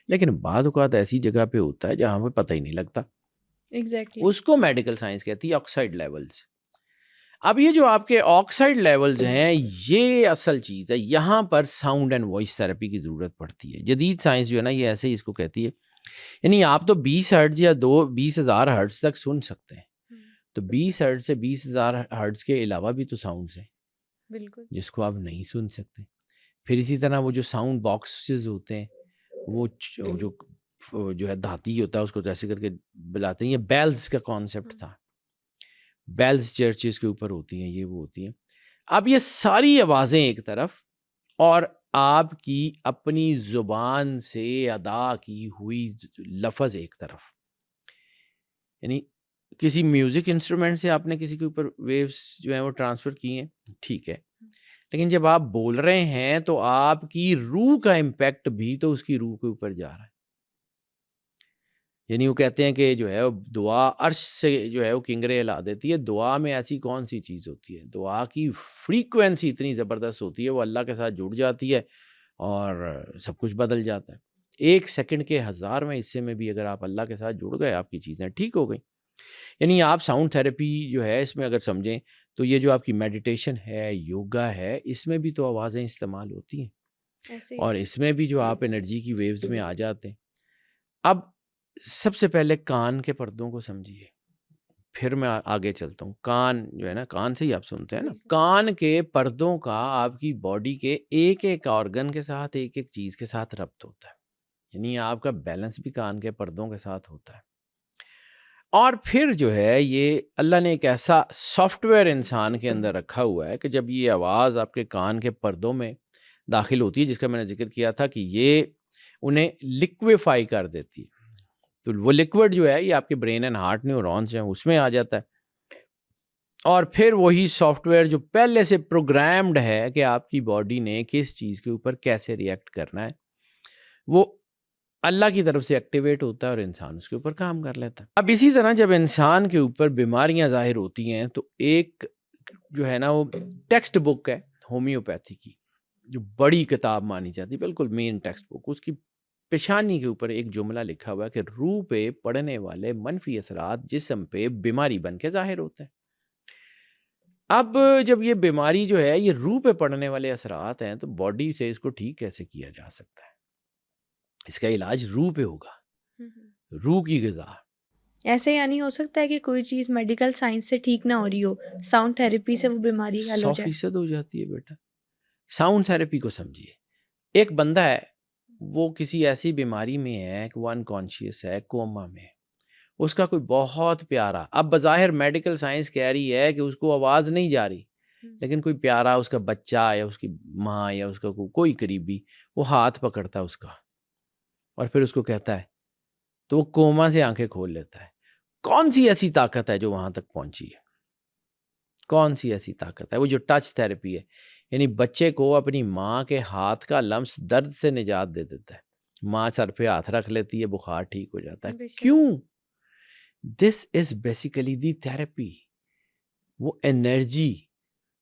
لیکن بعض اوقات ایسی جگہ پہ ہوتا ہے جہاں پہ پتہ ہی نہیں لگتا. اس کو میڈیکل سائنس کہتی ہے آکسائڈ لیولز. اب یہ جو آپ کے آکسائڈ لیولز ہیں یہ اصل چیز ہے. یہاں پر ساؤنڈ اینڈ وائس تھیراپی کی ضرورت پڑتی ہے. جدید سائنس جو ہے نا یہ ایسے ہی اس کو کہتی ہے. یعنی آپ تو 20 ہرٹز یا 20,000 ہرٹز تک سن سکتے ہیں، تو 20 ہرٹز سے 20,000 ہرٹز کے علاوہ بھی تو ساؤنڈز ہیں بالکل جس کو آپ نہیں سن سکتے. پھر اسی طرح وہ جو ساؤنڈ باکسز ہوتے ہیں وہ جو ہے دھاتی ہوتا ہے، اس کو جیسے کر کے بلاتے ہیں. یہ بیلز کا کانسیپٹ تھا، بیلز چرچز کے اوپر ہوتی ہیں، یہ وہ ہوتی ہیں. اب یہ ساری آوازیں ایک طرف اور آپ کی اپنی زبان سے ادا کی ہوئی لفظ ایک طرف. یعنی کسی میوزک انسٹرومنٹ سے آپ نے کسی کے اوپر ویوز جو ہیں وہ ٹرانسفر کی ہیں، ٹھیک ہے، لیکن جب آپ بول رہے ہیں تو آپ کی روح کا امپیکٹ بھی تو اس کی روح کے اوپر جا رہا ہے. یعنی وہ کہتے ہیں کہ جو ہے دعا عرش سے جو ہے وہ کنگرے ہلا دیتی ہے. دعا میں ایسی کون سی چیز ہوتی ہے؟ دعا کی فریکوینسی اتنی زبردست ہوتی ہے، وہ اللہ کے ساتھ جڑ جاتی ہے اور سب کچھ بدل جاتا ہے. 1 سیکنڈ کے 1000ویں حصے میں بھی اگر آپ اللہ کے ساتھ جڑ گئے، آپ کی چیزیں ٹھیک ہو گئیں. یعنی آپ ساؤنڈ تھراپی جو ہے اس میں اگر سمجھیں تو یہ جو آپ کی میڈیٹیشن ہے، یوگا ہے، اس میں بھی تو آوازیں استعمال ہوتی ہیں اور اس میں بھی جو آپ انرجی کی ویوز میں آ جاتے ہیں. اب سب سے پہلے کان کے پردوں کو سمجھیے، پھر میں آگے چلتا ہوں. کان جو ہے نا، کان سے ہی آپ سنتے ہیں نا. کان کے پردوں کا آپ کی باڈی کے ایک ایک آرگن کے ساتھ، ایک ایک چیز کے ساتھ ربط ہوتا ہے. یعنی آپ کا بیلنس بھی کان کے پردوں کے ساتھ ہوتا ہے. اور پھر جو ہے یہ اللہ نے ایک ایسا سافٹ ویئر انسان کے اندر رکھا ہوا ہے کہ جب یہ آواز آپ کے کان کے پردوں میں داخل ہوتی ہے، جس کا میں نے ذکر کیا تھا کہ یہ انہیں لیکویفائی کر دیتی ہے، تو وہ لیکوڈ جو ہے یہ آپ کے برین اینڈ ہارٹ نیورونز ہیں اس میں آ جاتا ہے. اور پھر وہی سافٹ ویئر جو پہلے سے پروگرامڈ ہے کہ آپ کی باڈی نے کس چیز کے اوپر کیسے ریئیکٹ کرنا ہے، وہ اللہ کی طرف سے ایکٹیویٹ ہوتا ہے اور انسان اس کے اوپر کام کر لیتا ہے. اب اسی طرح جب انسان کے اوپر بیماریاں ظاہر ہوتی ہیں تو ایک جو ہے نا وہ ٹیکسٹ بک ہے ہومیوپیتھی کی، جو بڑی کتاب مانی جاتی ہے، بالکل مین ٹیکسٹ بک. اس کی پیشانی کے اوپر ایک جملہ لکھا ہوا ہے کہ روح پہ پڑنے والے منفی اثرات جسم پہ بیماری بن کے ظاہر ہوتے ہیں. اب جب یہ بیماری جو ہے یہ روح پہ پڑنے والے اثرات ہیں تو باڈی سے اس کو ٹھیک کیسے کیا جا سکتا ہے؟ اس کا علاج روح پہ ہوگا، روح کی غذا. ایسے یعنی ہو سکتا ہے کہ کوئی چیز میڈیکل سائنس سے ٹھیک نہ ہو رہی ہو، ساؤنڈ تھراپی سے وہ بیماری حل ہو جائے؟ 100% ہو جاتی ہے بیٹا. ساؤنڈ تھراپی کو سمجھیے. ایک بندہ ہے، وہ کسی ایسی بیماری میں ہے کہ وہ انکانشیس ہے، کوما میں ہے. اس کا کوئی بہت پیارا، اب بظاہر میڈیکل سائنس کہہ رہی ہے کہ اس کو آواز نہیں جا رہی، لیکن کوئی پیارا اس کا بچہ یا اس کی ماں یا اس کا کوئی قریبی وہ ہاتھ پکڑتا ہے اس کا اور پھر اس کو کہتا ہے، تو وہ کوما سے آنکھیں کھول لیتا ہے. کون سی ایسی طاقت ہے جو وہاں تک پہنچی ہے؟ کون سی ایسی طاقت ہے؟ وہ جو ٹچ تھراپی ہے، یعنی بچے کو اپنی ماں کے ہاتھ کا لمس درد سے نجات دے دیتا ہے. ماں سر پہ ہاتھ رکھ لیتی ہے، بخار ٹھیک ہو جاتا ہے. کیوں؟ دس از بیسیکلی دی تھراپی. وہ انرجی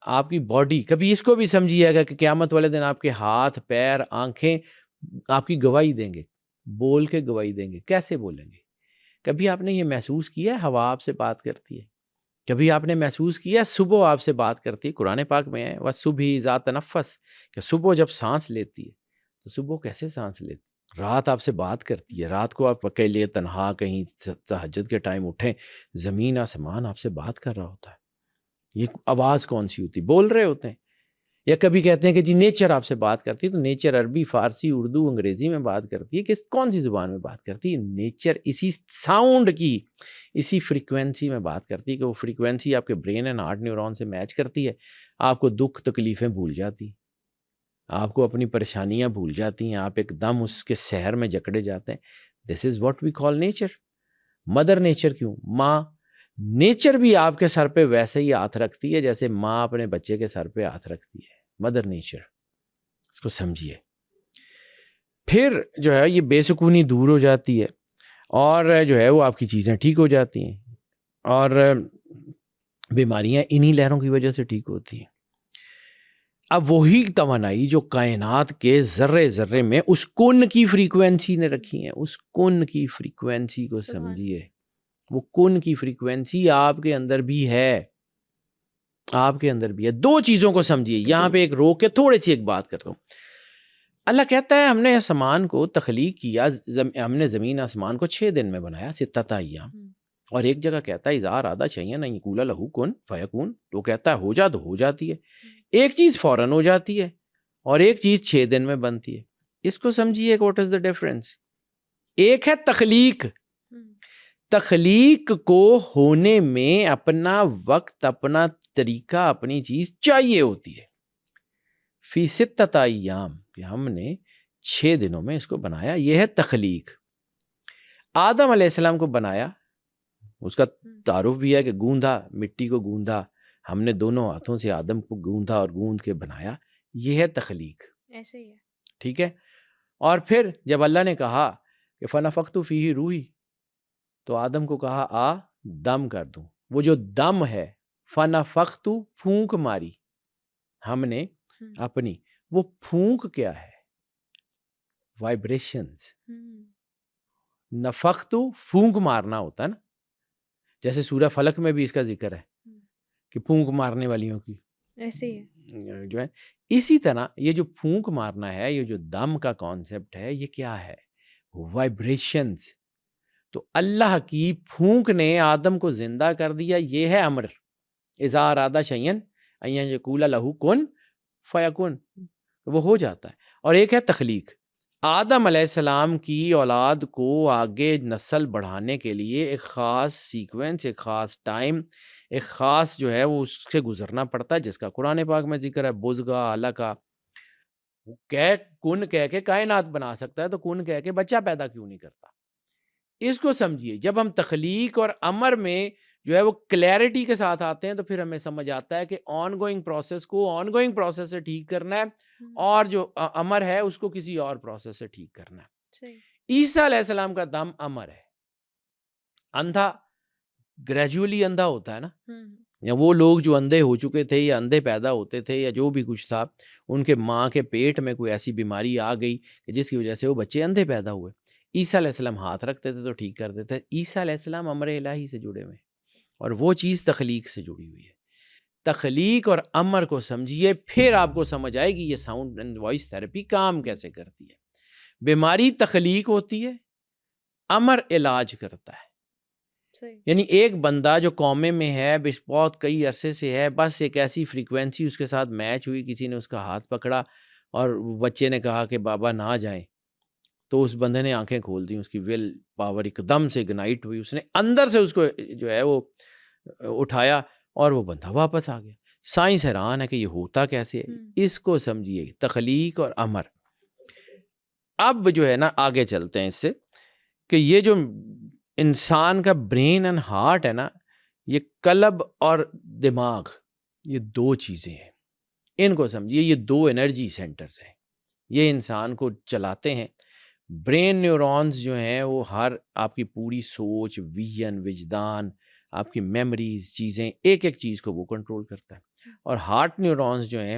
آپ کی باڈی، کبھی اس کو بھی سمجھیے گا کہ قیامت والے دن آپ کے ہاتھ، پیر، آنکھیں آپ کی گواہی دیں گے، بول کے گواہی دیں گے. کیسے بولیں گے؟ کبھی آپ نے یہ محسوس کیا ہے ہوا آپ سے بات کرتی ہے؟ کبھی آپ نے محسوس کیا صبح آپ سے بات کرتی ہے؟ قرآن پاک میں ہے وَالصُّبْحِ إِذَا تَنَفَّسَ، کہ صبح جب سانس لیتی ہے تو صبح کیسے سانس لیتی ہے؟ رات آپ سے بات کرتی ہے، رات کو آپ اکیلے تنہا کہیں تہجد کے ٹائم اٹھیں، زمین آسمان آپ سے بات کر رہا ہوتا ہے. یہ آواز کون سی ہوتی؟ بول رہے ہوتے ہیں. یا کبھی کہتے ہیں کہ جی نیچر آپ سے بات کرتی ہے، تو نیچر عربی، فارسی، اردو، انگریزی میں بات کرتی ہے، کہ کون سی زبان میں بات کرتی ہے؟ نیچر اسی ساؤنڈ کی، اسی فریکوینسی میں بات کرتی ہے، کہ وہ فریکوینسی آپ کے برین اینڈ ہارٹ نیورون سے میچ کرتی ہے. آپ کو دکھ تکلیفیں بھول جاتی، آپ کو اپنی پریشانیاں بھول جاتی ہیں، آپ ایک دم اس کے سحر میں جکڑے جاتے ہیں. This is what we call nature. Mother nature. کیوں؟ ماں نیچر بھی آپ کے سر پہ ویسے ہی ہاتھ رکھتی ہے جیسے ماں اپنے بچے کے سر پہ ہاتھ رکھتی ہے. مدر نیچر، اس کو سمجھیے. پھر جو ہے یہ بے سکونی دور ہو جاتی ہے اور جو ہے وہ آپ کی چیزیں ٹھیک ہو جاتی ہیں اور بیماریاں انہی لہروں کی وجہ سے ٹھیک ہوتی ہیں. اب وہی توانائی جو کائنات کے ذرے ذرے میں اس کن کی فریکوینسی نے رکھی ہیں، اس کن کی فریکوینسی کو سمجھیے. وہ کن کی فریکوینسی آپ کے اندر بھی ہے، آپ کے اندر بھی ہے. دو چیزوں کو سمجھیے. یہاں پہ ایک روک کے تھوڑی سی ایک بات کرتا ہوں. اللہ کہتا ہے ہم نے آسمان کو تخلیق کیا، ہم نے زمین آسمان کو 6 دن میں بنایا، 6 ایام. اور ایک جگہ کہتا ہے اذا اراد شیئا ان یقول لہ کن فیکون، تو کہتا ہے ہو جا تو ہو جاتی ہے. ایک چیز فوراً ہو جاتی ہے اور ایک چیز 6 دن میں بنتی ہے. اس کو سمجھیے کہ واٹ از دا ڈفرنس. ایک ہے تخلیق. تخلیق کو ہونے میں اپنا وقت، اپنا طریقہ، اپنی چیز چاہیے ہوتی ہے. فی 6 ایام، کہ ہم نے 6 دنوں میں اس کو بنایا. یہ ہے تخلیق. آدم علیہ السلام کو بنایا، اس کا تعارف بھی ہے کہ گوندھا، مٹی کو گوندھا. ہم نے دونوں ہاتھوں سے آدم کو گوندھا اور گوندھ کے بنایا. یہ ہے تخلیق. ایسے ہی ہے. ٹھیک ہے. اور پھر جب اللہ نے کہا کہ فنفخت فیہ روحی، تو آدم کو کہا آ دم کر دوں. وہ جو دم ہے فنفخت پھونک ماری ہم نے اپنی. وہ پھونک کیا ہے؟ وائبریشنز. نفخت پھونک مارنا ہوتا ہے نا, جیسے سورہ فلق میں بھی اس کا ذکر ہے کہ پھونک مارنے والیوں کی ایسے ہی جو ہے. اسی طرح یہ جو پھونک مارنا ہے, یہ جو دم کا کانسیپٹ ہے, یہ کیا ہے؟ وائبریشنز. تو اللہ کی پھونک نے آدم کو زندہ کر دیا. یہ ہے امر. اذا اراد شیئا ان یقول لہ کن فیکن, وہ ہو جاتا ہے. اور ایک ہے تخلیق. آدم علیہ السلام کی اولاد کو آگے نسل بڑھانے کے لیے ایک خاص سیکوینس, ایک خاص ٹائم, ایک خاص جو ہے وہ اس سے گزرنا پڑتا ہے, جس کا قرآن پاک میں ذکر ہے. بزگا علقہ کن کہہ کے کائنات بنا سکتا ہے, تو کن کہہ کے بچہ پیدا کیوں نہیں کرتا؟ اس کو سمجھیے. جب ہم تخلیق اور امر میں جو ہے وہ کلیئرٹی کے ساتھ آتے ہیں تو پھر ہمیں سمجھ آتا ہے کہ آن گوئنگ پروسیس کو آن گوئنگ پروسیس سے ٹھیک کرنا ہے, اور جو امر ہے اس کو کسی اور پروسیس سے ٹھیک کرنا ہے. عیسیٰ علیہ السلام کا دم امر ہے. اندھا گریجولی اندھا ہوتا ہے نا, یا وہ لوگ جو اندھے ہو چکے تھے یا اندھے پیدا ہوتے تھے یا جو بھی کچھ تھا, ان کے ماں کے پیٹ میں کوئی ایسی بیماری آ گئی کہ جس کی وجہ سے وہ بچے اندھے پیدا ہوئے. عیسیٰ علیہ السلام ہاتھ رکھتے تھے تو ٹھیک کر دیتے. عیسیٰ علیہ السلام امر الہی سے جڑے ہوئے, اور وہ چیز تخلیق سے جڑی ہوئی ہے. تخلیق اور امر کو سمجھیے, پھر آپ کو سمجھ آئے گی یہ ساؤنڈ اینڈ وائس تھراپی کام کیسے کرتی ہے. بیماری تخلیق ہوتی ہے, امر علاج کرتا ہے. یعنی ایک بندہ جو قومے میں ہے, بہت کئی عرصے سے ہے, بس ایک ایسی فریکوینسی اس کے ساتھ میچ ہوئی, کسی نے اس کا ہاتھ پکڑا اور بچے نے کہا کہ بابا نہ جائیں, تو اس بندے نے آنکھیں کھول دیں, اس کی ول پاور ایک دم سے اگنائٹ ہوئی, اس نے اندر سے اس کو جو ہے وہ اٹھایا اور وہ بندہ واپس آ گیا. سائنس حیران ہے کہ یہ ہوتا کیسے ہے. اس کو سمجھیے, تخلیق اور امر. اب جو ہے نا آگے چلتے ہیں اس سے, کہ یہ جو انسان کا برین اینڈ ہارٹ ہے نا, یہ قلب اور دماغ, یہ دو چیزیں ہیں. ان کو سمجھیے, یہ دو انرجی سینٹرز ہیں, یہ انسان کو چلاتے ہیں. برین نیورونز جو ہیں وہ ہر آپ کی پوری سوچ, ویژن, وجدان, آپ کی میموریز, چیزیں, ایک ایک چیز کو وہ کنٹرول کرتا ہے. اور ہارٹ نیورونز جو ہیں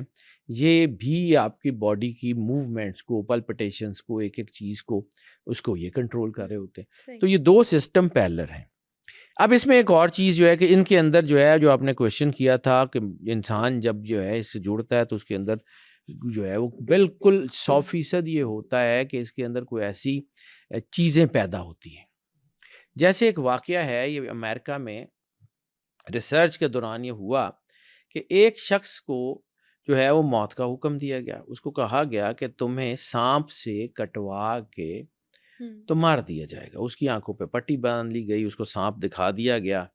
یہ بھی آپ کی باڈی کی موومنٹس کو, پلپٹیشنز کو, ایک ایک چیز کو, اس کو یہ کنٹرول کر رہے ہوتے ہیں. تو یہ دو سسٹم پیرلر ہیں. اب اس میں ایک اور چیز جو ہے کہ ان کے اندر جو ہے, جو آپ نے کویشچن کیا تھا کہ انسان جب جو ہے اس سے جڑتا ہے تو اس کے اندر جو ہے وہ بالکل 100% یہ ہوتا ہے کہ اس کے اندر کوئی ایسی چیزیں پیدا ہوتی ہیں. جیسے ایک واقعہ ہے, یہ امریکہ میں ریسرچ کے دوران یہ ہوا کہ ایک شخص کو جو ہے وہ موت کا حکم دیا گیا. اس کو کہا گیا کہ تمہیں سانپ سے کٹوا کے تو مار دیا جائے گا. اس کی آنکھوں پہ پٹی باندھ لی گئی, اس کو سانپ دکھا دیا گیا,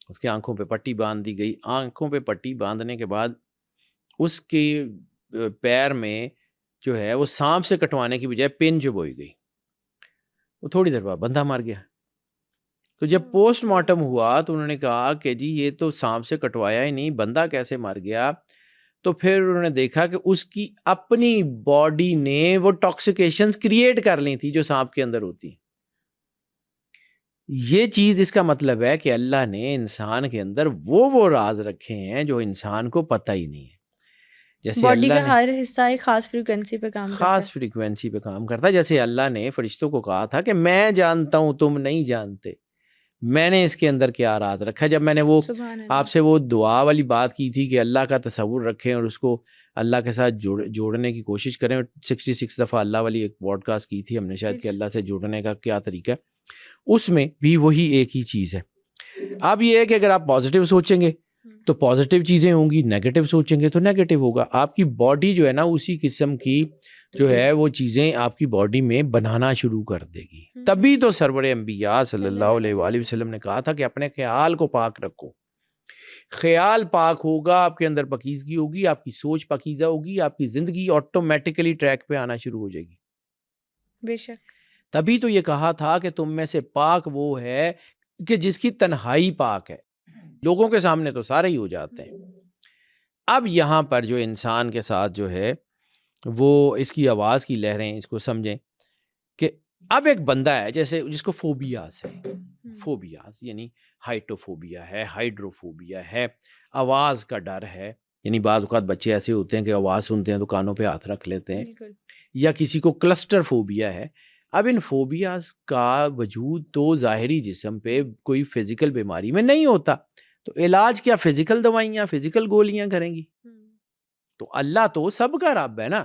اس کی آنکھوں پہ پٹی باندھ دی گئی. آنکھوں پہ پٹی باندھنے کے بعد اس کے پیر میں جو ہے وہ سانپ سے کٹوانے کی بجائے پن چبوئی گئی. وہ تھوڑی دیر بعد بندہ مر گیا. تو جب پوسٹ مارٹم ہوا تو انہوں نے کہا کہ جی یہ تو سانپ سے کٹوایا ہی نہیں, بندہ کیسے مر گیا؟ تو پھر انہوں نے دیکھا کہ اس کی اپنی باڈی نے وہ ٹاکسیکیشنز کریٹ کر لی تھی جو سانپ کے اندر ہوتی. یہ چیز اس کا مطلب ہے کہ اللہ نے انسان کے اندر وہ راز رکھے ہیں جو انسان کو پتہ ہی نہیں ہے. جیسے باڈی کا ہر حصہ ایک خاص فریکوینسی پہ کام کرتا ہے. خاص فریکوینسی پہ کام کرتا ہے. جیسے اللہ نے فرشتوں کو کہا تھا کہ میں جانتا ہوں تم نہیں جانتے, میں نے اس کے اندر کیا راز رکھا. جب میں نے وہ آپ سے وہ دعا والی بات کی تھی کہ اللہ کا تصور رکھیں اور اس کو اللہ کے ساتھ جوڑنے کی کوشش کریں, 66 دفعہ اللہ والی ایک پوڈ کاسٹ کی تھی ہم نے شاید کہ اللہ سے جڑنے کا کیا طریقہ ہے, اس میں بھی وہی ایک ہی چیز ہے. اب یہ ہے کہ اگر آپ پازیٹیو سوچیں گے تو پازیٹیو چیزیں ہوں گی, نیگیٹو سوچیں گے تو نیگیٹو ہوگا. آپ کی باڈی جو ہے نا اسی قسم کی جو ہے وہ چیزیں آپ کی باڈی میں بنانا شروع کر دے گی. تبھی تو سرور انبیاء صلی اللہ علیہ وآلہ وسلم نے کہا تھا کہ اپنے خیال کو پاک رکھو. خیال پاک ہوگا, آپ کے اندر پاکیزگی ہوگی, آپ کی سوچ پاکیزہ ہوگی, آپ کی زندگی آٹومیٹکلی ٹریک پہ آنا شروع ہو جائے گی. بے شک. تبھی تو یہ کہا تھا کہ تم میں سے پاک وہ ہے کہ جس کی تنہائی پاک ہے. لوگوں کے سامنے تو سارے ہی ہو جاتے ہیں. اب یہاں پر جو انسان کے ساتھ جو ہے وہ اس کی آواز کی لہریں, اس کو سمجھیں کہ اب ایک بندہ ہے جیسے جس کو فوبیاز ہے, فوبیاز یعنی ہائٹوفوبیا ہے، ہائیڈروفوبیا ہے، آواز کا ڈر ہے، یعنی بعض اوقات بچے ایسے ہوتے ہیں کہ آواز سنتے ہیں تو کانوں پہ ہاتھ رکھ لیتے ہیں، یا کسی کو کلسٹر فوبیا ہے۔ اب ان فوبیاز کا وجود تو ظاہری جسم پہ کوئی فزیکل بیماری میں نہیں ہوتا، تو علاج کیا فزیکل دوائیاں، فزیکل گولیاں کریں گی؟ تو اللہ تو سب کا رب ہے نا،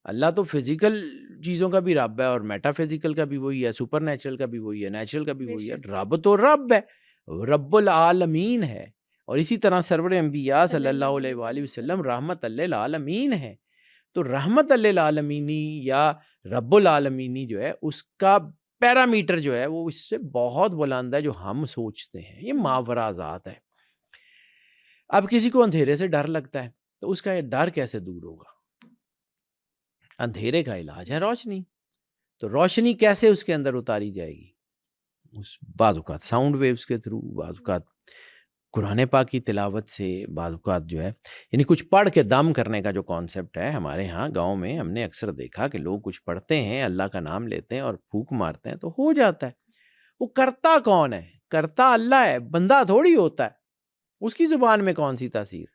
اللہ تو فزیکل چیزوں کا بھی رب ہے اور میٹا فزیکل کا بھی وہی ہے، سپر نیچرل کا بھی وہی ہے، نیچرل کا بھی وہی ہے، رب تو رب ہے، رب العالمین ہے۔ اور اسی طرح سرور انبیاء صلی اللہ علیہ وآلہ وسلم رحمت للعالمین ہے، تو رحمت للعالمینی یا رب العالمینی جو ہے اس کا پیرامیٹر جو ہے وہ اس سے بہت بلند ہے جو ہم سوچتے ہیں، یہ ماورا ذات ہے۔ اب کسی کو اندھیرے سے ڈر لگتا ہے تو اس کا یہ ڈر کیسے دور ہوگا؟ اندھیرے کا علاج ہے روشنی، تو روشنی کیسے اس کے اندر اتاری جائے گی؟ اس بعض اوقات ساؤنڈ ویوز کے تھرو، بعض اوقات قرآن پاک کی تلاوت سے، بعض اوقات جو ہے یعنی کچھ پڑھ کے دم کرنے کا جو کانسیپٹ ہے ہمارے ہاں گاؤں میں ہم نے اکثر دیکھا کہ لوگ کچھ پڑھتے ہیں، اللہ کا نام لیتے ہیں اور پھونک مارتے ہیں تو ہو جاتا ہے۔ وہ کرتا کون ہے؟ کرتا اللہ ہے، بندہ تھوڑی ہوتا ہے، اس کی زبان میں کون سی تاثیر؟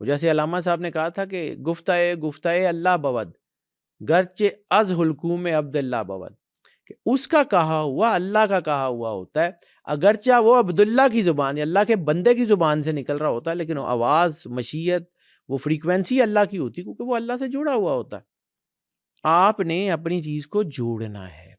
وہ جیسے علامہ صاحب نے کہا تھا کہ گفتہ اللہ بود گرچہ از حلقوم عبداللہ بود، کہ اس کا کہا ہوا اللہ کا کہا ہوا ہوتا ہے، اگرچہ وہ عبداللہ کی زبان یا اللہ کے بندے کی زبان سے نکل رہا ہوتا ہے، لیکن وہ آواز، مشیت، وہ فریکوینسی اللہ کی ہوتی ہے، کیونکہ وہ اللہ سے جڑا ہوا ہوتا ہے۔ آپ نے اپنی چیز کو جوڑنا ہے،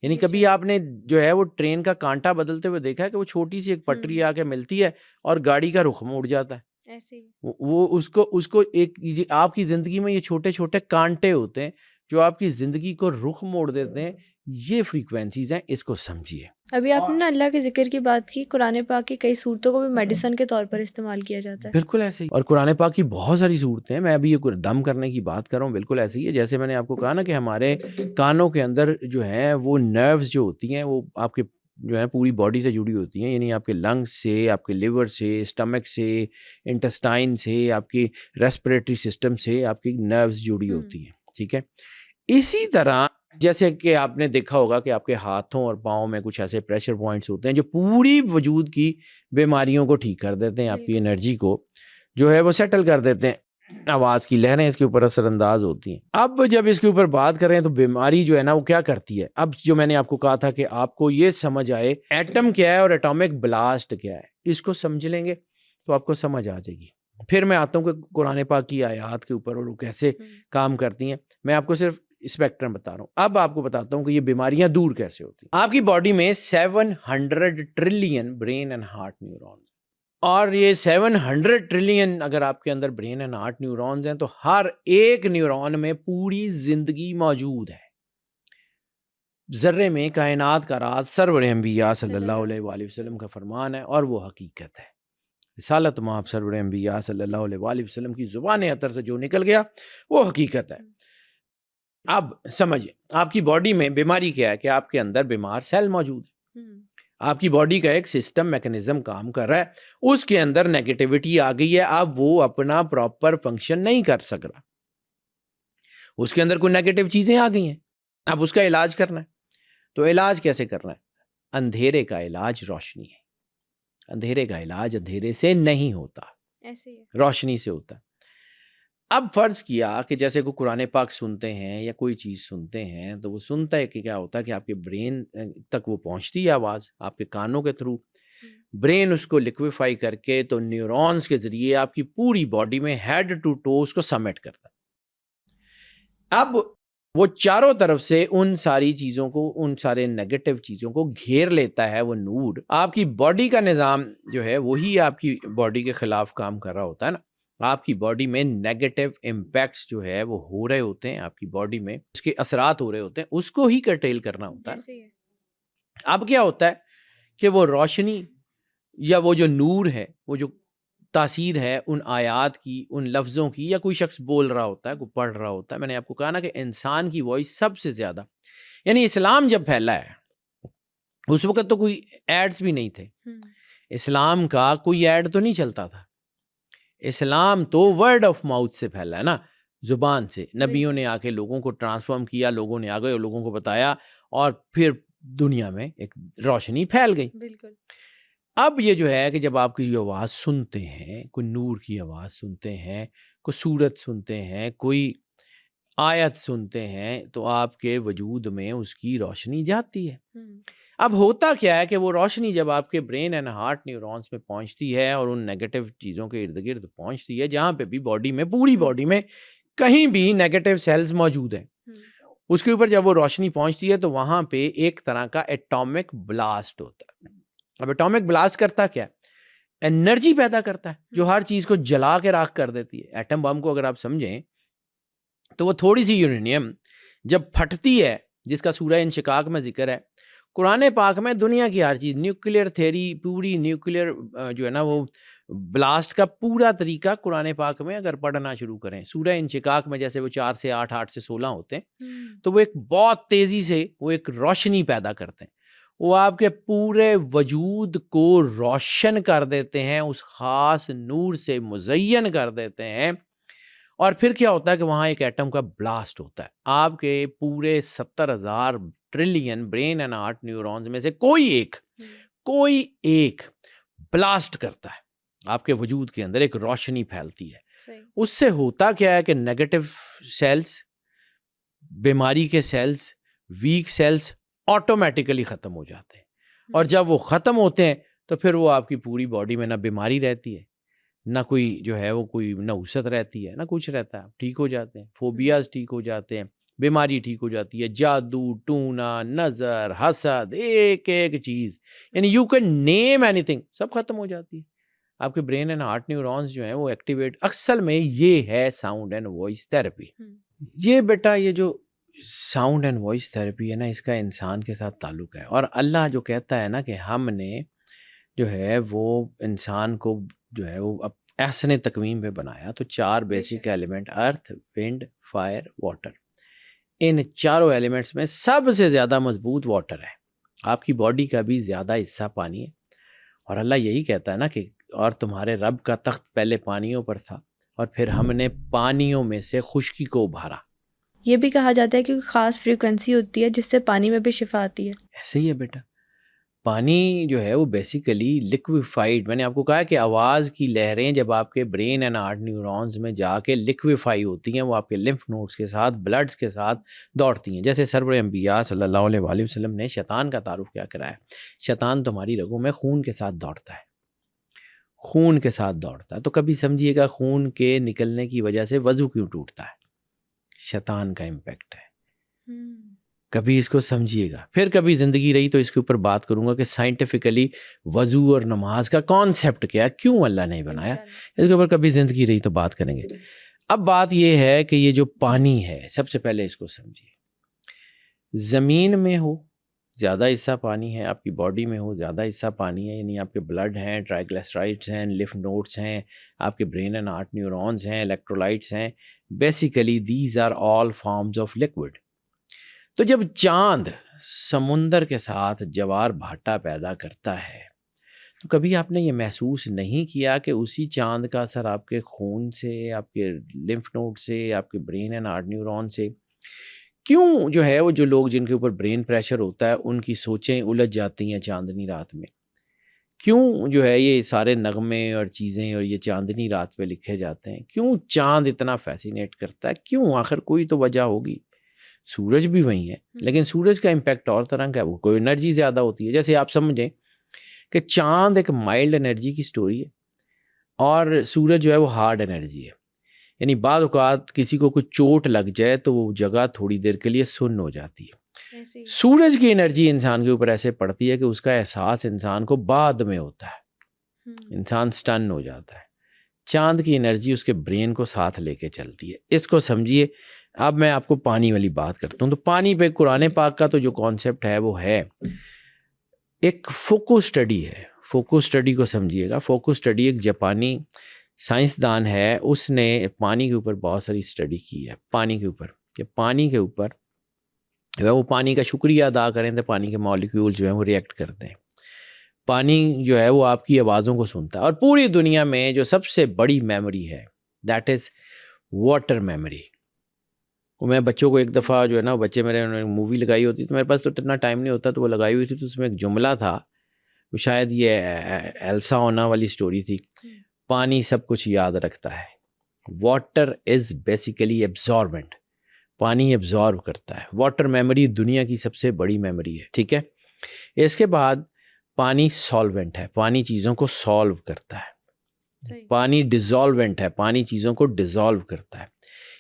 یعنی کبھی آپ نے جو ہے وہ ٹرین کا کانٹا بدلتے ہوئے دیکھا ہے کہ وہ چھوٹی سی ایک پٹری آ کے ملتی ہے اور گاڑی کا رخ موڑ جاتا ہے، وہ اس کو ایک آپ کی زندگی میں یہ چھوٹے چھوٹے کانٹے ہوتے ہیں جو آپ کی زندگی کو رخ موڑ دیتے ہیں، یہ فریکوینسیز ہیں، اس کو سمجھیے۔ ابھی آپ نے نا اللہ کے ذکر کی بات کی، قرآن پاک کی کئی صورتوں کو بھی میڈیسن کے طور پر استعمال کیا جاتا ہے۔ بالکل ایسے ہی، اور قرآن پاک کی بہت ساری صورتیں ہیں، میں ابھی یہ دم کرنے کی بات کر رہا ہوں، بالکل ایسے ہی ہے جیسے میں نے آپ کو کہا نا کہ ہمارے کانوں کے اندر جو ہیں وہ نروز جو ہوتی ہیں وہ آپ کے جو ہے پوری باڈی سے جڑی ہوتی ہیں، یعنی آپ کے لنگس سے، آپ کے لیور سے، اسٹمک سے، انٹسٹائن سے، آپ کی ریسپریٹری سسٹم سے آپ کی نروز جڑی ہوتی ہیں، ٹھیک ہے۔ اسی طرح جیسے کہ آپ نے دیکھا ہوگا کہ آپ کے ہاتھوں اور پاؤں میں کچھ ایسے پریشر پوائنٹس ہوتے ہیں جو پوری وجود کی بیماریوں کو ٹھیک کر دیتے ہیں، آپ کی انرجی کو جو ہے وہ سیٹل کر دیتے ہیں، آواز کی لہریں اس کے اوپر اثر انداز ہوتی ہیں۔ اب جب اس کے اوپر بات کریں تو بیماری جو ہے نا وہ کیا کرتی ہے؟ اب جو میں نے آپ کو کہا تھا کہ آپ کو یہ سمجھ آئے ایٹم کیا ہے اور ایٹامک بلاسٹ کیا ہے، اس کو سمجھ لیں گے تو آپ کو سمجھ آ جائے گی۔ پھر میں آتا ہوں کہ قرآن پاک کی آیات کے اوپر اور وہ کیسے کام کرتی ہیں، میں آپ کو صرف اسپیکٹرم بتا رہا ہوں۔ اب آپ کو بتاتا ہوں کہ یہ بیماریاں دور کیسے ہوتی ہیں۔ آپ کی باڈی میں 700 trillion brain and heart neurons, اور یہ 700 ٹریلین اگر آپ کے اندر برین اینڈ ہارٹ نیورونز ہیں تو ہر ایک نیورون میں پوری زندگی موجود ہے۔ ذرے میں کائنات کا راز سرور انبیاء صلی اللہ علیہ وآلہ وسلم کا فرمان ہے اور وہ حقیقت ہے۔ رسالت مآب سرور انبیاء صلی اللہ علیہ وآلہ وسلم کی زبان اطہر سے جو نکل گیا وہ حقیقت ہے۔ اب سمجھیں آپ کی باڈی میں بیماری کیا ہے کہ آپ کے اندر بیمار سیل موجود ہے، آپ کی باڈی کا ایک سسٹم میکنزم کام کر رہا ہے، اس کے اندر نیگیٹیوٹی آ گئی ہے، اب وہ اپنا پراپر فنکشن نہیں کر سک رہا، اس کے اندر کوئی نیگیٹو چیزیں آ گئی ہیں، اب اس کا علاج کرنا ہے۔ تو علاج کیسے کرنا ہے؟ اندھیرے کا علاج روشنی ہے، اندھیرے کا علاج اندھیرے سے نہیں ہوتا، ایسے ہی روشنی سے ہوتا ہے۔ اب فرض کیا کہ جیسے کوئی قرآن پاک سنتے ہیں یا کوئی چیز سنتے ہیں تو وہ سنتا ہے کہ کیا ہوتا ہے کہ آپ کے برین تک وہ پہنچتی ہے آواز آپ کے کانوں کے تھرو، برین اس کو لیکویفائی کر کے تو نیورونز کے ذریعے آپ کی پوری باڈی میں ہیڈ ٹو ٹو اس کو سمیٹ کرتا ہے۔ اب وہ چاروں طرف سے ان ساری چیزوں کو، ان سارے نیگیٹو چیزوں کو گھیر لیتا ہے، وہ نور آپ کی باڈی کا نظام جو ہے وہی آپ کی باڈی کے خلاف کام کر رہا ہوتا ہے نا، آپ کی باڈی میں نیگیٹو امپیکٹس جو ہے وہ ہو رہے ہوتے ہیں، آپ کی باڈی میں اس کے اثرات ہو رہے ہوتے ہیں، اس کو ہی کرٹیل کرنا ہوتا ہے۔ اب کیا ہوتا ہے کہ وہ روشنی یا وہ جو نور ہے، وہ جو تاثیر ہے ان آیات کی، ان لفظوں کی، یا کوئی شخص بول رہا ہوتا ہے، کوئی پڑھ رہا ہوتا ہے، میں نے آپ کو کہا نا کہ انسان کی وائس سب سے زیادہ، یعنی اسلام جب پھیلا ہے اس وقت تو کوئی ایڈز بھی نہیں تھے، اسلام کا کوئی ایڈ تو نہیں چلتا تھا، اسلام تو ورڈ آف ماؤتھ سے پھیلا ہے نا، زبان سے، نبیوں نے آ کے لوگوں کو ٹرانسفارم کیا، لوگوں نے آ گئے اور لوگوں کو بتایا، اور پھر دنیا میں ایک روشنی پھیل گئی. بالکل. اب یہ جو ہے کہ جب آپ کی آواز سنتے ہیں، کوئی نور کی آواز سنتے ہیں، کوئی صورت سنتے ہیں، کوئی آیت سنتے ہیں، تو آپ کے وجود میں اس کی روشنی جاتی ہے. اب ہوتا کیا ہے کہ وہ روشنی جب آپ کے برین اینڈ ہارٹ نیورونز میں پہنچتی ہے اور ان نیگیٹو چیزوں کے ارد گرد پہنچتی ہے، جہاں پہ بھی باڈی میں، پوری باڈی میں کہیں بھی نیگیٹو سیلز موجود ہیں، اس کے اوپر جب وہ روشنی پہنچتی ہے تو وہاں پہ ایک طرح کا ایٹامک بلاسٹ ہوتا ہے. اب ایٹامک بلاسٹ کرتا کیا ہے؟ انرجی پیدا کرتا ہے جو ہر چیز کو جلا کے راکھ کر دیتی ہے. ایٹم بم کو اگر آپ سمجھیں تو وہ تھوڑی سی یورینیم جب پھٹتی ہے، جس کا سورہ انشقاق میں ذکر ہے قرآن پاک میں، دنیا کی ہر چیز، نیوکلیئر تھیوری، پوری نیوکلیئر جو ہے نا وہ بلاسٹ کا پورا طریقہ قرآن پاک میں اگر پڑھنا شروع کریں، سورہ انشقاق میں جیسے وہ 4 سے 8، 8 سے 16 ہوتے ہیں، تو وہ ایک بہت تیزی سے وہ ایک روشنی پیدا کرتے ہیں. وہ آپ کے پورے وجود کو روشن کر دیتے ہیں، اس خاص نور سے مزین کر دیتے ہیں. اور پھر کیا ہوتا ہے کہ وہاں ایک ایٹم کا بلاسٹ ہوتا ہے. آپ کے پورے 70,000 trillion brain and heart neurons میں سے کوئی ایک بلاسٹ کرتا ہے، آپ کے وجود کے اندر ایک روشنی پھیلتی ہے. اس سے ہوتا کیا ہے کہ نیگیٹو سیلز، بیماری کے سیلز، ویک سیلز آٹومیٹیکلی ختم ہو جاتے ہیں. اور جب وہ ختم ہوتے ہیں تو پھر وہ آپ کی پوری باڈی میں نہ بیماری رہتی ہے، نہ کوئی جو ہے وہ کوئی نحوست رہتی ہے، نہ کچھ رہتا ہے. ٹھیک ہو جاتے ہیں، فوبیاز ٹھیک ہو جاتے ہیں، بیماری ٹھیک ہو جاتی ہے، جادو ٹونا، نظر، حسد، ایک ایک چیز، یعنی یو کین نیم اینی تھنگ، سب ختم ہو جاتی ہے. آپ کے برین اینڈ ہارٹ نیورونز جو ہیں وہ ایکٹیویٹ، اصل میں یہ ہے ساؤنڈ اینڈ وائس تھراپی. یہ بیٹا یہ جو ساؤنڈ اینڈ وائس تھراپی ہے نا، اس کا انسان کے ساتھ تعلق ہے. اور اللہ جو کہتا ہے نا کہ ہم نے جو ہے وہ انسان کو جو ہے وہ احسن تقویم پہ بنایا، تو 4 بیسک ایلیمنٹ، ارتھ، ونڈ، فائر، واٹر. ان چاروں ایلیمنٹس میں سب سے زیادہ مضبوط واٹر ہے. آپ کی باڈی کا بھی زیادہ حصہ پانی ہے. اور اللہ یہی کہتا ہے نا کہ اور تمہارے رب کا تخت پہلے پانیوں پر تھا اور پھر ہم نے پانیوں میں سے خشکی کو ابھارا. یہ بھی کہا جاتا ہے کہ خاص فریکوینسی ہوتی ہے جس سے پانی میں بھی شفا آتی ہے. ایسے ہی ہے بیٹا. پانی جو ہے وہ بیسیکلی لیکویفائڈ، میں نے آپ کو کہا کہ آواز کی لہریں جب آپ کے برین اینڈ ہارٹ نیورونز میں جا کے لیکویفائی ہوتی ہیں، وہ آپ کے لمف نوڈس کے ساتھ، بلڈز کے ساتھ دوڑتی ہیں. جیسے سرور انبیاء صلی اللہ علیہ وآلہ وسلم نے شیطان کا تعارف کیا کرایا. شیطان تمہاری رگوں میں خون کے ساتھ دوڑتا ہے، خون کے ساتھ دوڑتا ہے. تو کبھی سمجھیے گا خون کے نکلنے کی وجہ سے وضو کیوں ٹوٹتا ہے؟ شیطان کا امپیکٹ ہے. کبھی اس کو سمجھیے گا. پھر کبھی زندگی رہی تو اس کے اوپر بات کروں گا کہ سائنٹیفکلی وضو اور نماز کا کانسیپٹ کیا ہے، کیوں اللہ نے بنایا. اس کے اوپر کبھی زندگی رہی تو بات کریں گے. اب بات یہ ہے کہ یہ جو پانی ہے، سب سے پہلے اس کو سمجھیے. زمین میں ہو زیادہ حصہ پانی ہے، آپ کی باڈی میں ہو زیادہ حصہ پانی ہے، یعنی آپ کے بلڈ ہیں، ٹرائیگلیسرائڈس ہیں، لمف نوڈس ہیں، آپ کے برین اینڈ ہارٹ نیورونز ہیں، الیکٹرولائٹس ہیں. Basically these are all forms of liquid. تو جب چاند سمندر کے ساتھ جوار بھاٹا پیدا کرتا ہے تو کبھی آپ نے یہ محسوس نہیں کیا کہ اسی چاند کا اثر آپ کے خون سے، آپ کے لمف نوڈ سے، آپ کے برین اینڈ ہارٹ نیورون سے کیوں جو ہے وہ جو لوگ جن کے اوپر برین پریشر ہوتا ہے ان کی سوچیں الجھ جاتی ہیں چاندنی رات میں؟ کیوں جو ہے یہ سارے نغمے اور چیزیں اور یہ چاندنی رات پہ لکھے جاتے ہیں؟ کیوں چاند اتنا فیسینیٹ کرتا ہے؟ کیوں؟ آخر کوئی تو وجہ ہوگی. سورج بھی وہی ہے، لیکن سورج کا امپیکٹ اور طرح کا ہے، وہ کوئی انرجی زیادہ ہوتی ہے. جیسے آپ سمجھیں کہ چاند ایک مائلڈ انرجی کی سٹوری ہے اور سورج جو ہے وہ ہارڈ انرجی ہے. یعنی بعض اوقات کسی کو کچھ چوٹ لگ جائے تو وہ جگہ تھوڑی دیر کے لیے سن ہو جاتی ہے. سورج کی انرجی انسان کے اوپر ایسے پڑتی ہے کہ اس کا احساس انسان کو بعد میں ہوتا ہے، انسان سٹن ہو جاتا ہے. چاند کی انرجی اس کے برین کو ساتھ لے کے چلتی ہے. اس کو سمجھیے. اب میں آپ کو پانی والی بات کرتا ہوں. تو پانی پہ قرآن پاک کا تو جو کانسیپٹ ہے وہ ہے ایک فوکو اسٹڈی ہے. فوکو اسٹڈی کو سمجھیے گا. فوکو اسٹڈی ایک جاپانی سائنسدان ہے، اس نے پانی کے اوپر بہت ساری اسٹڈی کی ہے. پانی کے اوپر کہ پانی کے اوپر جو ہے وہ پانی کا شکریہ ادا کریں تو پانی کے مالیکیول جو ہیں وہ ریئیکٹ کرتے ہیں. پانی جو ہے وہ آپ کی آوازوں کو سنتا ہے. اور پوری دنیا میں جو سب سے بڑی میموری ہے دیٹ از واٹر میموری. میں بچوں کو ایک دفعہ جو ہے نا بچے میرے انہوں نے مووی لگائی ہوتی تو میرے پاس تو اتنا ٹائم نہیں ہوتا، تو وہ لگائی ہوئی تھی، تو اس میں ایک جملہ تھا، شاید یہ ایلسا ہونا والی اسٹوری تھی، پانی سب کچھ یاد رکھتا ہے، واٹر از بیسیکلی ایبزاربنٹ، پانی ایبزارب کرتا ہے، واٹر میموری دنیا کی سب سے بڑی میموری ہے، ٹھیک ہے۔ اس کے بعد پانی سالوینٹ ہے، پانی چیزوں کو سالو کرتا ہے، پانی ڈیزالوینٹ ہے، پانی چیزوں کو ڈیزالو کرتا ہے۔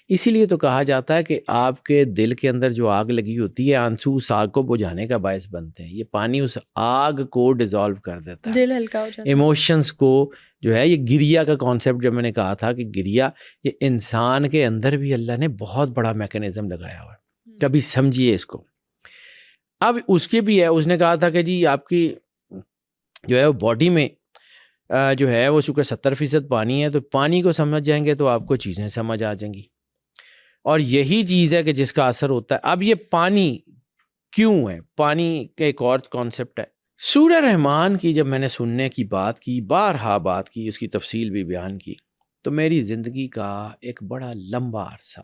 اسی لیے تو کہا جاتا ہے کہ آپ کے دل کے اندر جو آگ لگی ہوتی ہے، آنسو اس آگ کو بجھانے کا باعث بنتے ہیں، یہ پانی اس آگ کو ڈیزالو کر دیتا ہے، دل ہلکا ہو جاتا ہے، ایموشنز کو جو ہے، یہ گریا کا کانسیپٹ جب میں نے کہا تھا کہ گریا، یہ انسان کے اندر بھی اللہ نے بہت بڑا میکینزم لگایا ہوا ہے، کبھی سمجھیے اس کو۔ اب اس کے بھی ہے، اس نے کہا تھا کہ جی آپ کی جو ہے وہ باڈی میں جو ہے وہ چونکہ 70% پانی ہے، تو پانی کو سمجھ جائیں گے تو آپ کو چیزیں سمجھ آ جائیں گی، اور یہی چیز ہے کہ جس کا اثر ہوتا ہے۔ اب یہ پانی کیوں ہے؟ پانی کا ایک اور کانسیپٹ ہے۔ سورہ رحمان کی جب میں نے سننے کی بات کی، بارہا بات کی، اس کی تفصیل بھی بیان کی، تو میری زندگی کا ایک بڑا لمبا عرصہ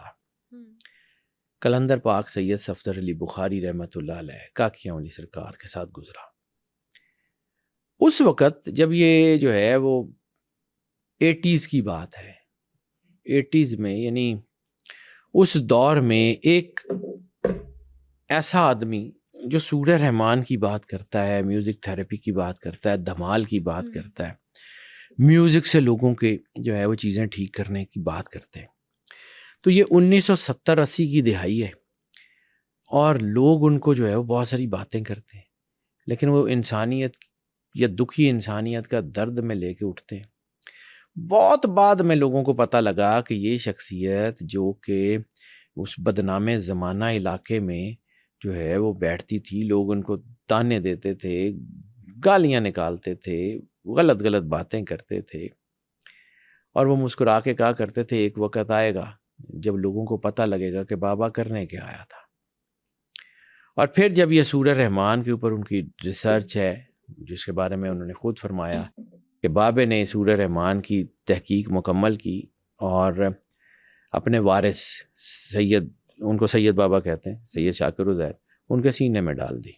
قلندر پاک سید صفدر علی بخاری رحمۃ اللہ علیہ کاکیاں والی سرکار کے ساتھ گزرا۔ اس وقت جب یہ جو ہے وہ 80s کی بات ہے، 80s میں، یعنی اس دور میں ایک ایسا آدمی جو سورہ رحمان کی بات کرتا ہے، میوزک تھیراپی کی بات کرتا ہے، دھمال کی بات کرتا ہے، میوزک سے لوگوں کے جو ہے وہ چیزیں ٹھیک کرنے کی بات کرتے ہیں، تو یہ 1970-80 کی دہائی ہے، اور لوگ ان کو جو ہے وہ بہت ساری باتیں کرتے ہیں، لیکن وہ انسانیت یا دکھی انسانیت کا درد میں لے کے اٹھتے ہیں۔ بہت بعد میں لوگوں کو پتہ لگا کہ یہ شخصیت جو کہ اس بدنام زمانہ علاقے میں جو ہے وہ بیٹھتی تھی، لوگ ان کو تانے دیتے تھے، گالیاں نکالتے تھے، غلط غلط باتیں کرتے تھے، اور وہ مسکرا کے کہا کرتے تھے ایک وقت آئے گا جب لوگوں کو پتہ لگے گا کہ بابا کرنے کیا آیا تھا۔ اور پھر جب یہ سورہ رحمان کے اوپر ان کی ریسرچ ہے، جس کے بارے میں انہوں نے خود فرمایا کہ بابے نے سورہ رحمان کی تحقیق مکمل کی اور اپنے وارث سید، ان کو سید بابا کہتے ہیں، سید شاکر الزیر، ان کے سینے میں ڈال دی۔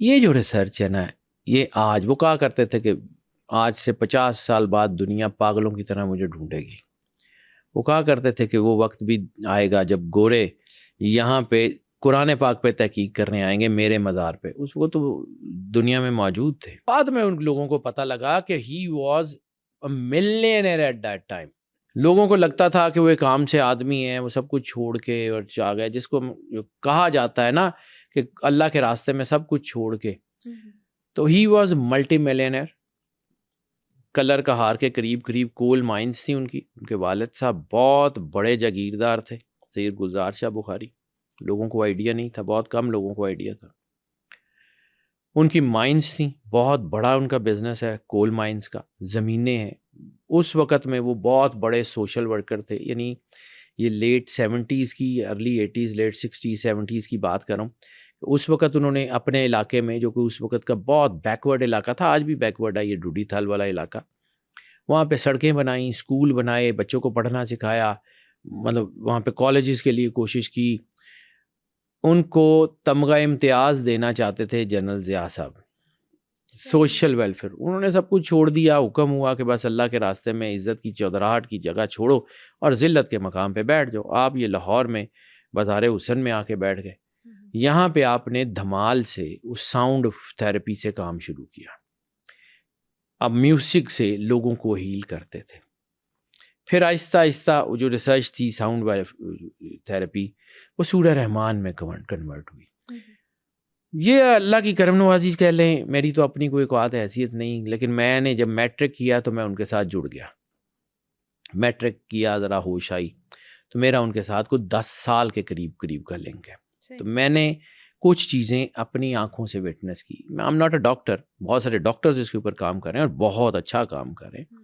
یہ جو ریسرچ ہے نا، یہ آج وہ کہا کرتے تھے کہ آج سے 50 سال بعد دنیا پاگلوں کی طرح مجھے ڈھونڈے گی۔ وہ کہا کرتے تھے کہ وہ وقت بھی آئے گا جب گورے یہاں پہ قرآن پاک پہ تحقیق کرنے آئیں گے میرے مزار پہ۔ اس وہ تو دنیا میں موجود تھے۔ بعد میں ان لوگوں کو پتہ لگا کہ he was a millionaire at that time. لوگوں کو لگتا تھا کہ وہ ایک عام سے آدمی ہیں، وہ سب کچھ چھوڑ کے اور آ گئے، جس کو کہا جاتا ہے نا کہ اللہ کے راستے میں سب کچھ چھوڑ کے، تو he was multi millionaire. Colour کا ہار کے قریب کول مائنز تھی ان کی، ان کے والد صاحب بہت بڑے جاگیردار تھے، سید گلزار شاہ بخاری۔ لوگوں کو آئیڈیا نہیں تھا، بہت کم لوگوں کو آئیڈیا تھا۔ ان کی مائنز تھیں، بہت بڑا ان کا بزنس ہے کول مائنز کا، زمینیں ہیں۔ اس وقت میں وہ بہت بڑے سوشل ورکر تھے، یعنی یہ لیٹ 70s کی، early 80s، late 60s 70s کی بات کر رہا ہوں۔ اس وقت انہوں نے اپنے علاقے میں، جو کہ اس وقت کا بہت بیکورڈ علاقہ تھا، آج بھی بیکورڈ ہے یہ ڈوڈی تھل والا علاقہ، وہاں پہ سڑکیں بنائیں، اسکول بنائے، بچوں کو پڑھنا سکھایا، مطلب وہاں پہ کالجز کے لیے کوشش کی۔ ان کو تمغہ امتیاز دینا چاہتے تھے جنرل ضیاء صاحب، سوشل ویلفیئر۔ انہوں نے سب کچھ چھوڑ دیا، حکم ہوا کہ بس اللہ کے راستے میں عزت کی چودراہٹ کی جگہ چھوڑو اور ذلت کے مقام پہ بیٹھ جاؤ۔ آپ یہ لاہور میں بازار حسن میں آ کے بیٹھ گئے۔ یہاں پہ آپ نے دھمال سے اس ساؤنڈ تھیراپی سے کام شروع کیا، اب میوزک سے لوگوں کو ہیل کرتے تھے۔ پھر آہستہ آہستہ جو ریسرچ تھی ساؤنڈ تھیراپی، وہ سورہ رحمان میں کنورٹ ہوئی۔ یہ اللہ کی کرم نوازی کہہ لیں، میری تو اپنی کوئی قوت حیثیت نہیں، لیکن میں نے جب میٹرک کیا تو میں ان کے ساتھ جڑ گیا۔ میٹرک کیا، ذرا ہوش آئی تو میرا ان کے ساتھ کوئی 10 سال کے قریب کا لنک ہے۔ تو میں نے کچھ چیزیں اپنی آنکھوں سے وٹنس کی۔ میں ایم ناٹ اے ڈاکٹر، بہت سارے ڈاکٹرز اس کے اوپر کام کر رہے ہیں اور بہت اچھا کام کر رہے ہیں،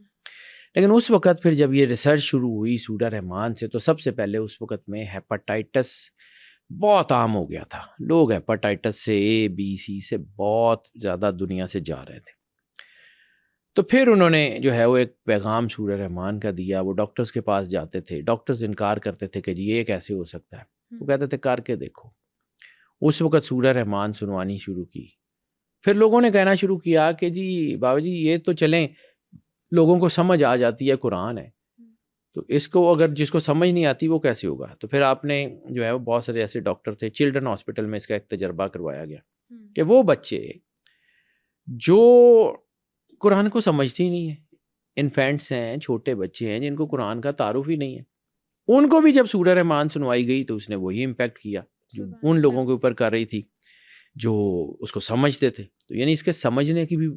لیکن اس وقت پھر جب یہ ریسرچ شروع ہوئی سورہ رحمان سے، تو سب سے پہلے اس وقت میں ہیپاٹائٹس بہت عام ہو گیا تھا۔ لوگ ہیپاٹائٹس سے، A B C سے بہت زیادہ دنیا سے جا رہے تھے۔ تو پھر انہوں نے جو ہے وہ ایک پیغام سورہ رحمان کا دیا. وہ ڈاکٹرز کے پاس جاتے تھے, ڈاکٹرز انکار کرتے تھے کہ جی یہ کیسے ہو سکتا ہے. وہ کہتے تھے کر کے دیکھو. اس وقت سورہ رحمان سنوانی شروع کی. پھر لوگوں نے کہنا شروع کیا کہ جی بابا جی یہ تو چلیں لوگوں کو سمجھ آ جاتی ہے, قرآن ہے, تو اس کو اگر جس کو سمجھ نہیں آتی وہ کیسے ہوگا. تو پھر آپ نے جو ہے وہ بہت سارے ایسے ڈاکٹر تھے, چلڈرن ہاسپٹل میں اس کا ایک تجربہ کروایا گیا کہ وہ بچے جو قرآن کو سمجھتے ہی نہیں ہیں, انفینٹس ہیں, چھوٹے بچے ہیں جن کو قرآن کا تعارف ہی نہیں ہے, ان کو بھی جب سورہ رحمان سنوائی گئی تو اس نے وہی امپیکٹ کیا جو ان لوگوں کے اوپر کر رہی تھی جو اس کو سمجھتے تھے. تو یعنی اس کے سمجھنے کی بھی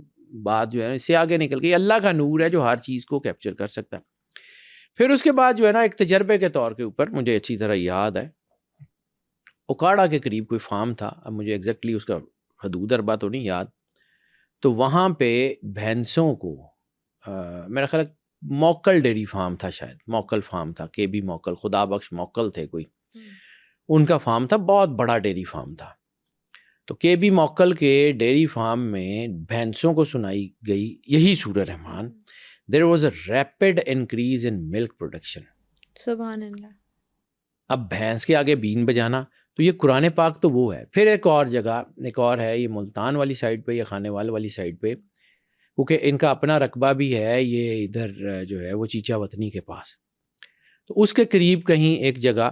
بات جو ہے اس سے آگے نکل گئی. اللہ کا نور ہے جو ہر چیز کو کیپچر کر سکتا ہے. پھر اس کے بعد جو ہے نا ایک تجربے کے طور کے اوپر مجھے اچھی طرح یاد ہے, اوکاڑا کے قریب کوئی فارم تھا, اب مجھے ایگزیکٹلی اس کا حدود اربا تو نہیں یاد. تو وہاں پہ بھینسوں کو میرا خیال موکل ڈیری فارم تھا, شاید موکل فارم تھا, کے بی موکل, خدا بخش موکل تھے کوئی, ان کا فارم تھا, بہت بڑا ڈیری فارم تھا. تو کے بی موکل کے ڈیری فارم میں بھینسوں کو سنائی گئی یہی سورہ رحمان. There was a rapid increase in milk production. سبحان اللہ. اب بھینس کے آگے بین بجانا, تو یہ قرآن پاک تو وہ ہے. پھر ایک اور جگہ, ایک اور ہے, یہ ملتان والی سائڈ پہ یا خانے وال والی سائڈ پہ, کیونکہ ان کا اپنا رقبہ بھی ہے یہ ادھر جو ہے وہ چیچا وطنی کے پاس. تو اس کے قریب کہیں ایک جگہ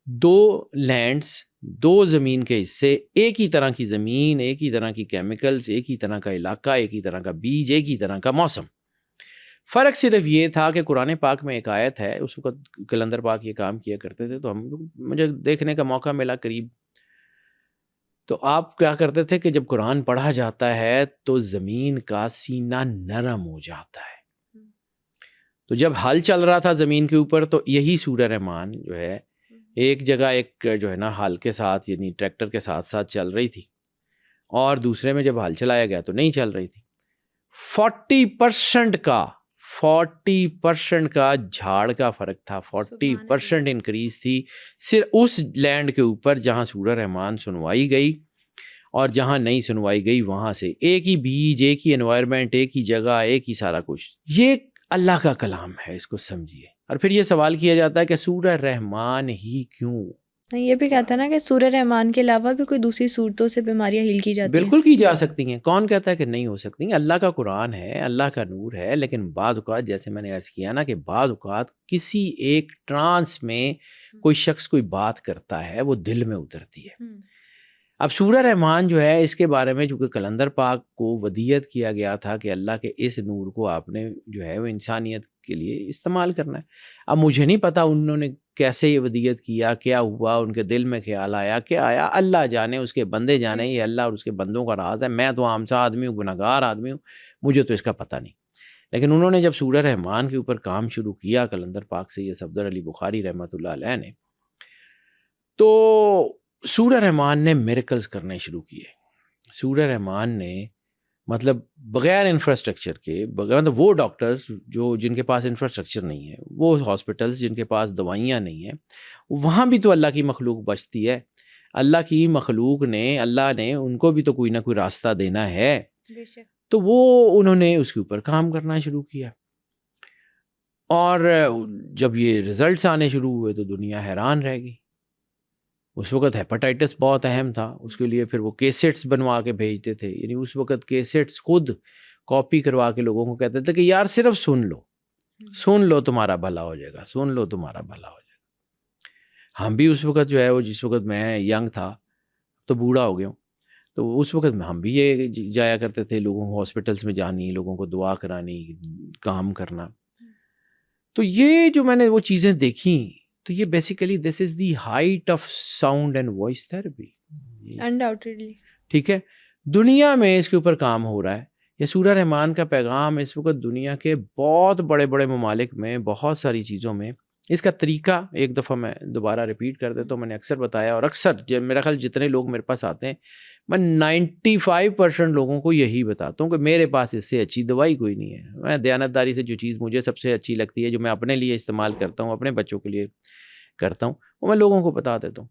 دو لینڈز, دو زمین کے حصے, ایک ہی طرح کی زمین, ایک ہی طرح کی کیمیکلز, ایک ہی طرح کا علاقہ, ایک ہی طرح کا بیج, ایک ہی طرح کا موسم. فرق صرف یہ تھا کہ قرآن پاک میں ایک آیت ہے, اس وقت کلندر پاک یہ کام کیا کرتے تھے تو مجھے دیکھنے کا موقع ملا قریب. تو آپ کیا کرتے تھے کہ جب قرآن پڑھا جاتا ہے تو زمین کا سینہ نرم ہو جاتا ہے. تو جب ہل چل رہا تھا زمین کے اوپر تو یہی سورہ رحمان جو ہے ایک جگہ ایک جو ہے نا ہل کے ساتھ یعنی ٹریکٹر کے ساتھ ساتھ چل رہی تھی, اور دوسرے میں جب ہل چلایا گیا تو نہیں چل رہی تھی. 40% کا جھاڑ کا فرق تھا, 40% انکریز تھی صرف اس لینڈ کے اوپر جہاں سورہ رحمان سنوائی گئی, اور جہاں نہیں سنوائی گئی وہاں سے ایک ہی بیج, ایک ہی انوائرمنٹ, ایک ہی جگہ, ایک ہی سارا کچھ. یہ اللہ کا کلام ہے, اس کو سمجھیے. اور پھر یہ سوال کیا جاتا ہے کہ سورہ رحمان ہی کیوں؟ یہ بھی کہتا ہے نا کہ سورہ رحمان کے علاوہ بھی کوئی دوسری صورتوں سے بیماریاں ہیل کی جاتی ہیں. بالکل کی جا سکتی ہیں, کون کہتا ہے کہ نہیں ہو سکتی ہیں؟ اللہ کا قرآن ہے, اللہ کا نور ہے, لیکن بعض اوقات جیسے میں نے عرض کیا نا کہ بعض اوقات کسی ایک ٹرانس میں کوئی شخص کوئی بات کرتا ہے وہ دل میں اترتی ہے. اب سورہ رحمان جو ہے اس کے بارے میں چونکہ کلندر پاک کو ودیت کیا گیا تھا کہ اللہ کے اس نور کو آپ نے جو ہے وہ انسانیت کے لیے استعمال کرنا ہے. اب مجھے نہیں پتا انہوں نے کیسے یہ ودیت کیا, کیا ہوا, ان کے دل میں خیال آیا, کیا آیا, اللہ جانے, اس کے بندے جانے, یہ اللہ اور اس کے بندوں کا راز ہے. میں تو عام سا آدمی ہوں, گناہگار آدمی ہوں, مجھے تو اس کا پتہ نہیں. لیکن انہوں نے جب سورہ رحمان کے اوپر کام شروع کیا کلندر پاک سے, یہ صفدر علی بخاری رحمۃ اللہ علیہ نے, تو سورہ رحمان نے میریکلز کرنے شروع کیے. سورہ رحمان نے مطلب بغیر انفراسٹرکچر کے, بغیر مطلب وہ ڈاکٹرز جو جن کے پاس انفراسٹرکچر نہیں ہے, وہ ہاسپٹلز جن کے پاس دوائیاں نہیں ہیں, وہاں بھی تو اللہ کی مخلوق بچتی ہے. اللہ کی مخلوق نے, اللہ نے ان کو بھی تو کوئی نہ کوئی راستہ دینا ہے. تو وہ انہوں نے اس کے اوپر کام کرنا شروع کیا, اور جب یہ رزلٹس آنے شروع ہوئے تو دنیا حیران رہ گئی. اس وقت ہیپاٹائٹس بہت اہم تھا, اس کے لیے پھر وہ کیسٹس بنوا کے بھیجتے تھے. یعنی اس وقت کیسٹس خود کاپی کروا کے لوگوں کو کہتے تھے کہ یار صرف سن لو تمہارا بھلا ہو جائے گا, سن لو تمہارا بھلا ہو جائے گا. ہم بھی اس وقت جو ہے وہ, جس وقت میں ینگ تھا تو بوڑھا ہو گیا ہوں, تو اس وقت میں ہم بھی یہ جایا کرتے تھے لوگوں کو ہاسپٹلس میں جانی, لوگوں کو دعا کرانی, کام کرنا. تو یہ جو میں نے وہ چیزیں دیکھیں تو یہ basically this is the height of sound and voice therapy. Undoubtedly ٹھیک ہے, دنیا میں اس کے اوپر کام ہو رہا ہے. یہ سورہ رحمان کا پیغام اس وقت دنیا کے بہت بڑے بڑے ممالک میں بہت ساری چیزوں میں, اس کا طریقہ ایک دفعہ میں دوبارہ ریپیٹ کر دیتا ہوں. میں نے اکثر بتایا, اور اکثر میرا خیال جتنے لوگ میرے پاس آتے ہیں میں 95% لوگوں کو یہی بتاتا ہوں کہ میرے پاس اس سے اچھی دوائی کوئی نہیں ہے. میں دیانتداری سے جو چیز مجھے سب سے اچھی لگتی ہے, جو میں اپنے لیے استعمال کرتا ہوں, اپنے بچوں کے لیے کرتا ہوں, وہ میں لوگوں کو بتا دیتا ہوں.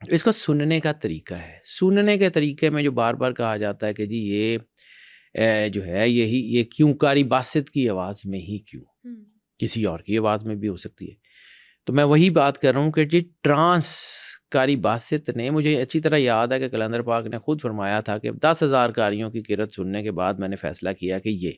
اس کو سننے کا طریقہ ہے. سننے کے طریقے میں جو بار بار کہا جاتا ہے کہ جی یہ جو ہے یہ کیوں قاری باسط کی آواز میں ہی کیوں، کسی اور کی آواز میں بھی ہو سکتی ہے. تو میں وہی بات کر رہا ہوں کہ جی ٹرانس قاری باسط نے، مجھے اچھی طرح یاد ہے کہ کلندر پاک نے خود فرمایا تھا کہ 10,000 قاریوں کی قرأت سننے کے بعد میں نے فیصلہ کیا کہ یہ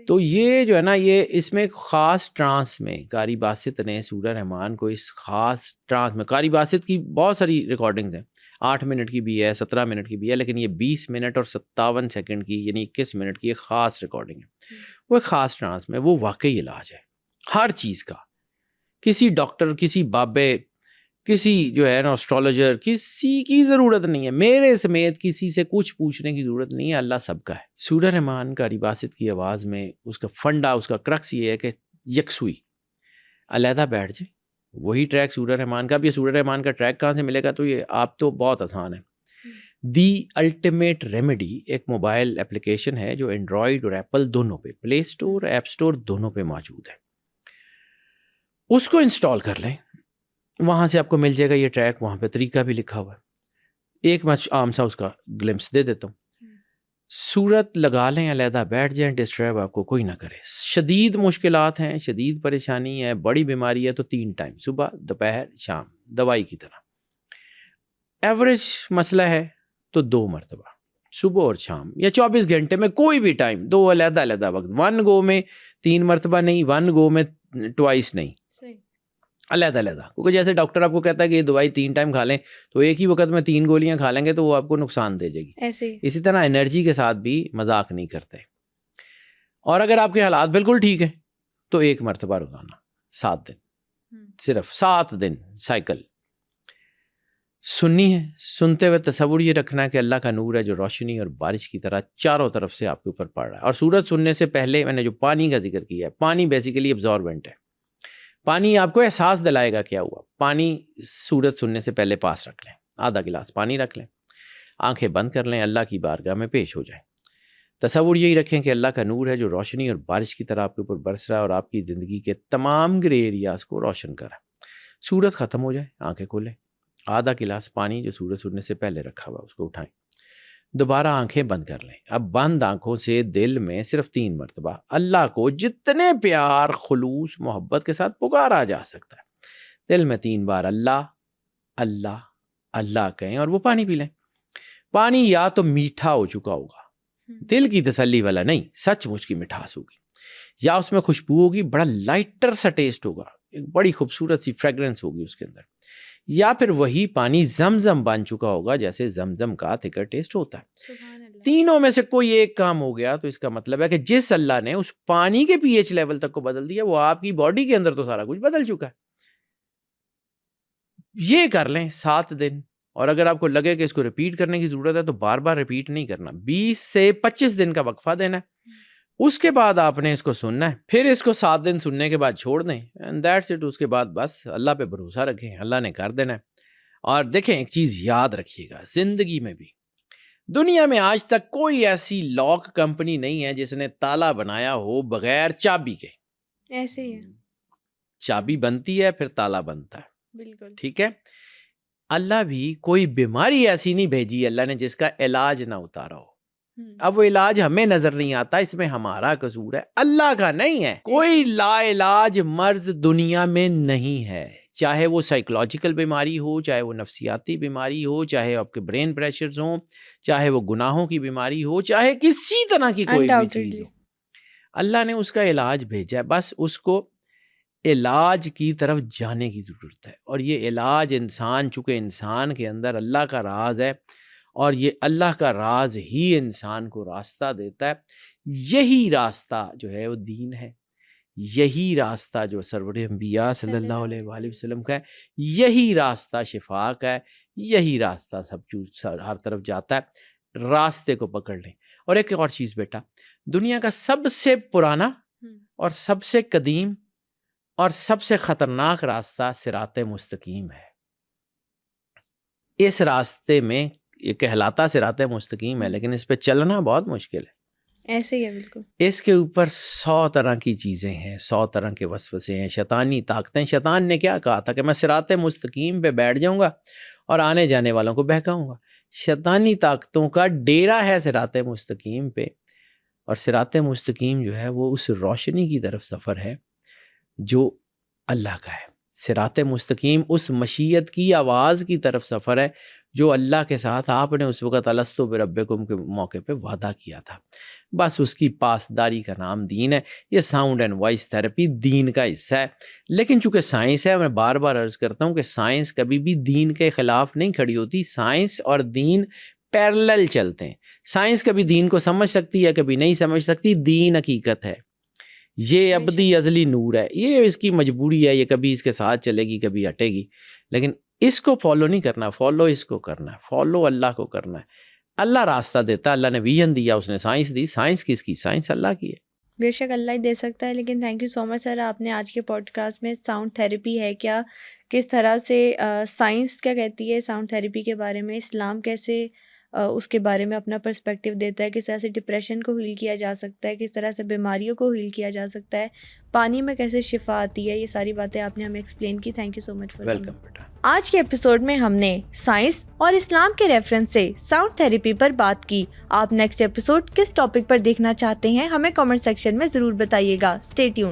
تو یہ جو ہے نا، یہ اس میں خاص ٹرانس میں قاری باسط نے سورہ رحمان کو اس خاص ٹرانس میں، قاری باسط کی بہت ساری ریکارڈنگز ہیں، 8 منٹ کی بھی ہے، 17 منٹ کی بھی ہے، لیکن یہ 20 منٹ اور 57 سیکنڈ کی یعنی 21 منٹ کی ایک خاص ریکارڈنگ ہے. وہ ایک خاص ٹرانس میں وہ واقعی علاج ہے ہر چیز کا. کسی ڈاکٹر، کسی بابے، کسی جو ہے نا اسٹرالوجر، کسی کی ضرورت نہیں ہے، میرے سمیت کسی سے کچھ پوچھنے کی ضرورت نہیں ہے، اللہ سب کا ہے. سورہ رحمان قاری باسط کی آواز میں اس کا فنڈا، اس کا کرکس یہ ہے کہ یکسوئی، علیحدہ بیٹھ جائے. وہی ٹریک سورہ رحمان کا بھی. سورہ رحمان کا ٹریک کہاں سے ملے گا؟ تو یہ آپ تو بہت آسان ہے. دی الٹیمیٹ ریمیڈی ایک موبائل اپلیکیشن ہے جو اینڈرائڈ اور ایپل دونوں پہ، پلے اسٹور، ایپ اسٹور دونوں پہ موجود ہے. اس کو انسٹال کر لیں، وہاں سے آپ کو مل جائے گا یہ ٹریک. وہاں پہ طریقہ بھی لکھا ہوا ہے. ایک میں عام سا اس کا گلمپس دے دیتا ہوں. صورت لگا لیں، علیحدہ بیٹھ جائیں، ڈسٹرب آپ کو کوئی نہ کرے. شدید مشکلات ہیں، شدید پریشانی ہے، بڑی بیماری ہے تو 3 ٹائم، صبح، دوپہر، شام، دوائی کی طرح. ایوریج مسئلہ ہے تو 2 مرتبہ، صبح اور شام، یا 24 گھنٹے میں کوئی بھی ٹائم، 2 علیحدہ علیحدہ وقت. 1 گو میں 3 مرتبہ نہیں، 1 گو میں ٹوائس نہیں، علیحدہ علیحدہ. کیونکہ جیسے ڈاکٹر آپ کو کہتا ہے کہ یہ دوائی 3 ٹائم کھا لیں، تو ایک ہی وقت میں 3 گولیاں کھا لیں گے تو وہ آپ کو نقصان دے جائے گی. اسی طرح انرجی کے ساتھ بھی مذاق نہیں کرتے. اور اگر آپ کے حالات بالکل ٹھیک ہیں تو 1 مرتبہ روزانہ 7 دن، صرف 7 دن سائیکل سننی ہے. سنتے ہوئے تصور یہ رکھنا ہے کہ اللہ کا نور ہے جو روشنی اور بارش کی طرح چاروں طرف سے آپ کے اوپر پڑ رہا ہے. اور سورت سننے سے پہلے میں نے جو پانی کا ذکر کیا ہے، پانی بیسیکلی ابزاربنٹ ہے. پانی آپ کو احساس دلائے گا کیا ہوا. پانی سورت سننے سے پہلے پاس رکھ لیں، آدھا گلاس پانی رکھ لیں، آنکھیں بند کر لیں، اللہ کی بارگاہ میں پیش ہو جائیں. تصور یہی رکھیں کہ اللہ کا نور ہے جو روشنی اور بارش کی طرح آپ کے اوپر برس رہا ہے اور آپ کی زندگی کے تمام گرے ایریاز کو روشن کر رہا ہے. سورت ختم ہو جائے، آنکھیں کھولیں، آدھا گلاس پانی جو سورت سننے سے پہلے رکھا ہوا اس کو اٹھائیں، دوبارہ آنکھیں بند کر لیں. اب بند آنکھوں سے دل میں صرف 3 مرتبہ اللہ کو جتنے پیار، خلوص، محبت کے ساتھ پکارا جا سکتا ہے، دل میں 3 بار اللہ اللہ اللہ کہیں اور وہ پانی پی لیں. پانی یا تو میٹھا ہو چکا ہوگا، دل کی تسلی والا نہیں، سچ مچ کی مٹھاس ہوگی، یا اس میں خوشبو ہوگی، بڑا لائٹر سا ٹیسٹ ہوگا، ایک بڑی خوبصورت سی فریگرنس ہوگی اس کے اندر، یا پھر وہی پانی زمزم بن چکا ہوگا جیسے زمزم کا تھکر ٹیسٹ ہوتا ہے. تینوں میں سے کوئی ایک کام ہو گیا تو اس کا مطلب ہے کہ جس اللہ نے اس پانی کے پی ایچ لیول تک کو بدل دیا، وہ آپ کی باڈی کے اندر تو سارا کچھ بدل چکا ہے. یہ کر لیں 7 دن. اور اگر آپ کو لگے کہ اس کو ریپیٹ کرنے کی ضرورت ہے تو بار بار ریپیٹ نہیں کرنا، 20 سے 25 دن کا وقفہ دینا ہے. اس کے بعد آپ نے اس کو سننا ہے، پھر اس کو 7 دن سننے کے بعد چھوڑ دیں، اینڈ دیٹس اٹ. اس کے بعد بس اللہ پہ بھروسہ رکھیں، اللہ نے کر دینا ہے. اور دیکھیں ایک چیز یاد رکھیے گا، زندگی میں بھی، دنیا میں آج تک کوئی ایسی لاک کمپنی نہیں ہے جس نے تالا بنایا ہو بغیر چابی کے. ایسے ہی ہے، چابی بنتی ہے پھر تالا بنتا ہے. بالکل ٹھیک ہے. اللہ بھی کوئی بیماری ایسی نہیں بھیجی اللہ نے جس کا علاج نہ اتارا ہو. اب وہ علاج ہمیں نظر نہیں آتا، اس میں ہمارا قصور ہے، اللہ کا نہیں ہے. کوئی لا علاج مرض دنیا میں نہیں ہے، چاہے وہ سائیکولوجیکل بیماری ہو، چاہے وہ نفسیاتی بیماری ہو، چاہے آپ کے برین پریشرز ہوں، چاہے وہ گناہوں کی بیماری ہو، چاہے کسی طرح کی کوئی بھی چیز ہو، اللہ نے اس کا علاج بھیجا ہے. بس اس کو علاج کی طرف جانے کی ضرورت ہے. اور یہ علاج انسان، چونکہ انسان کے اندر اللہ کا راز ہے اور یہ اللہ کا راز ہی انسان کو راستہ دیتا ہے. یہی راستہ جو ہے وہ دین ہے، یہی راستہ جو سرور انبیاء صلی اللہ علیہ وآلہ وسلم کا ہے، یہی راستہ شفا کا ہے، یہی راستہ سب چیز ہر طرف جاتا ہے. راستے کو پکڑ لیں. اور ایک اور چیز بیٹا، دنیا کا سب سے پرانا اور سب سے قدیم اور سب سے خطرناک راستہ صراط مستقیم ہے. اس راستے میں یہ کہلاتا صراط مستقیم ہے، لیکن اس پہ چلنا بہت مشکل ہے. ایسے ہی ہے بالکل. اس کے اوپر 100 طرح کی چیزیں ہیں، 100 طرح کے وسوسے ہیں، شیطانی طاقتیں. شیطان نے کیا کہا تھا کہ میں صراط مستقیم پہ بیٹھ جاؤں گا اور آنے جانے والوں کو بہکاؤں گا. شیطانی طاقتوں کا ڈیرا ہے صراط مستقیم پہ، اور صراط مستقیم جو ہے وہ اس روشنی کی طرف سفر ہے جو اللہ کا ہے۔ صراط مستقیم اس مشیت کی آواز کی طرف سفر ہے جو اللہ کے ساتھ آپ نے اس وقت الستو بربکم کے موقع پہ وعدہ کیا تھا۔ بس اس کی پاسداری کا نام دین ہے۔ یہ ساؤنڈ اینڈ وائس تھراپی دین کا حصہ ہے، لیکن چونکہ سائنس ہے، میں بار بار عرض کرتا ہوں کہ سائنس کبھی بھی دین کے خلاف نہیں کھڑی ہوتی۔ سائنس اور دین پیرلل چلتے ہیں۔ سائنس کبھی دین کو سمجھ سکتی ہے، کبھی نہیں سمجھ سکتی۔ دین حقیقت ہے، یہ ابدی ازلی نور ہے، یہ اس کی مجبوری ہے، یہ کبھی اس کے ساتھ چلے گی کبھی ہٹے گی، لیکن اس کو فالو نہیں کرنا، فالو اس کو کرنا ہے، فالو اللہ کو کرنا ہے۔ اللہ راستہ دیتا، اللہ نے ویژن دیا، اس نے سائنس دی۔ سائنس کس کی؟ سائنس اللہ کی ہے۔ بے شک اللہ ہی دے سکتا ہے، لیکن تھینک یو سو مچ سر، آپ نے آج کے پوڈ کاسٹ میں ساؤنڈ تھیراپی ہے کیا، کس طرح سے سائنس کیا کہتی ہے ساؤنڈ تھیراپی کے بارے میں، اسلام کیسے اس کے بارے میں اپنا پرسپیکٹیو دیتا ہے، کس طرح سے ڈپریشن کو ہیل کیا جا سکتا ہے، کس طرح سے بیماریوں کو ہیل کیا جا سکتا ہے، پانی میں کیسے شفا آتی ہے، یہ ساری باتیں آپ نے ہمیں ایکسپلین کی۔ Thank you so much for welcome بیٹا۔ آج کے ایپیسوڈ میں ہم نے سائنس اور اسلام کے ریفرنس سے ساؤنڈ تھیراپی پر بات کی۔ آپ نیکسٹ ایپیسوڈ کس ٹاپک پر دیکھنا چاہتے ہیں ہمیں کامنٹ سیکشن میں ضرور بتائیے گا۔ Stay tune.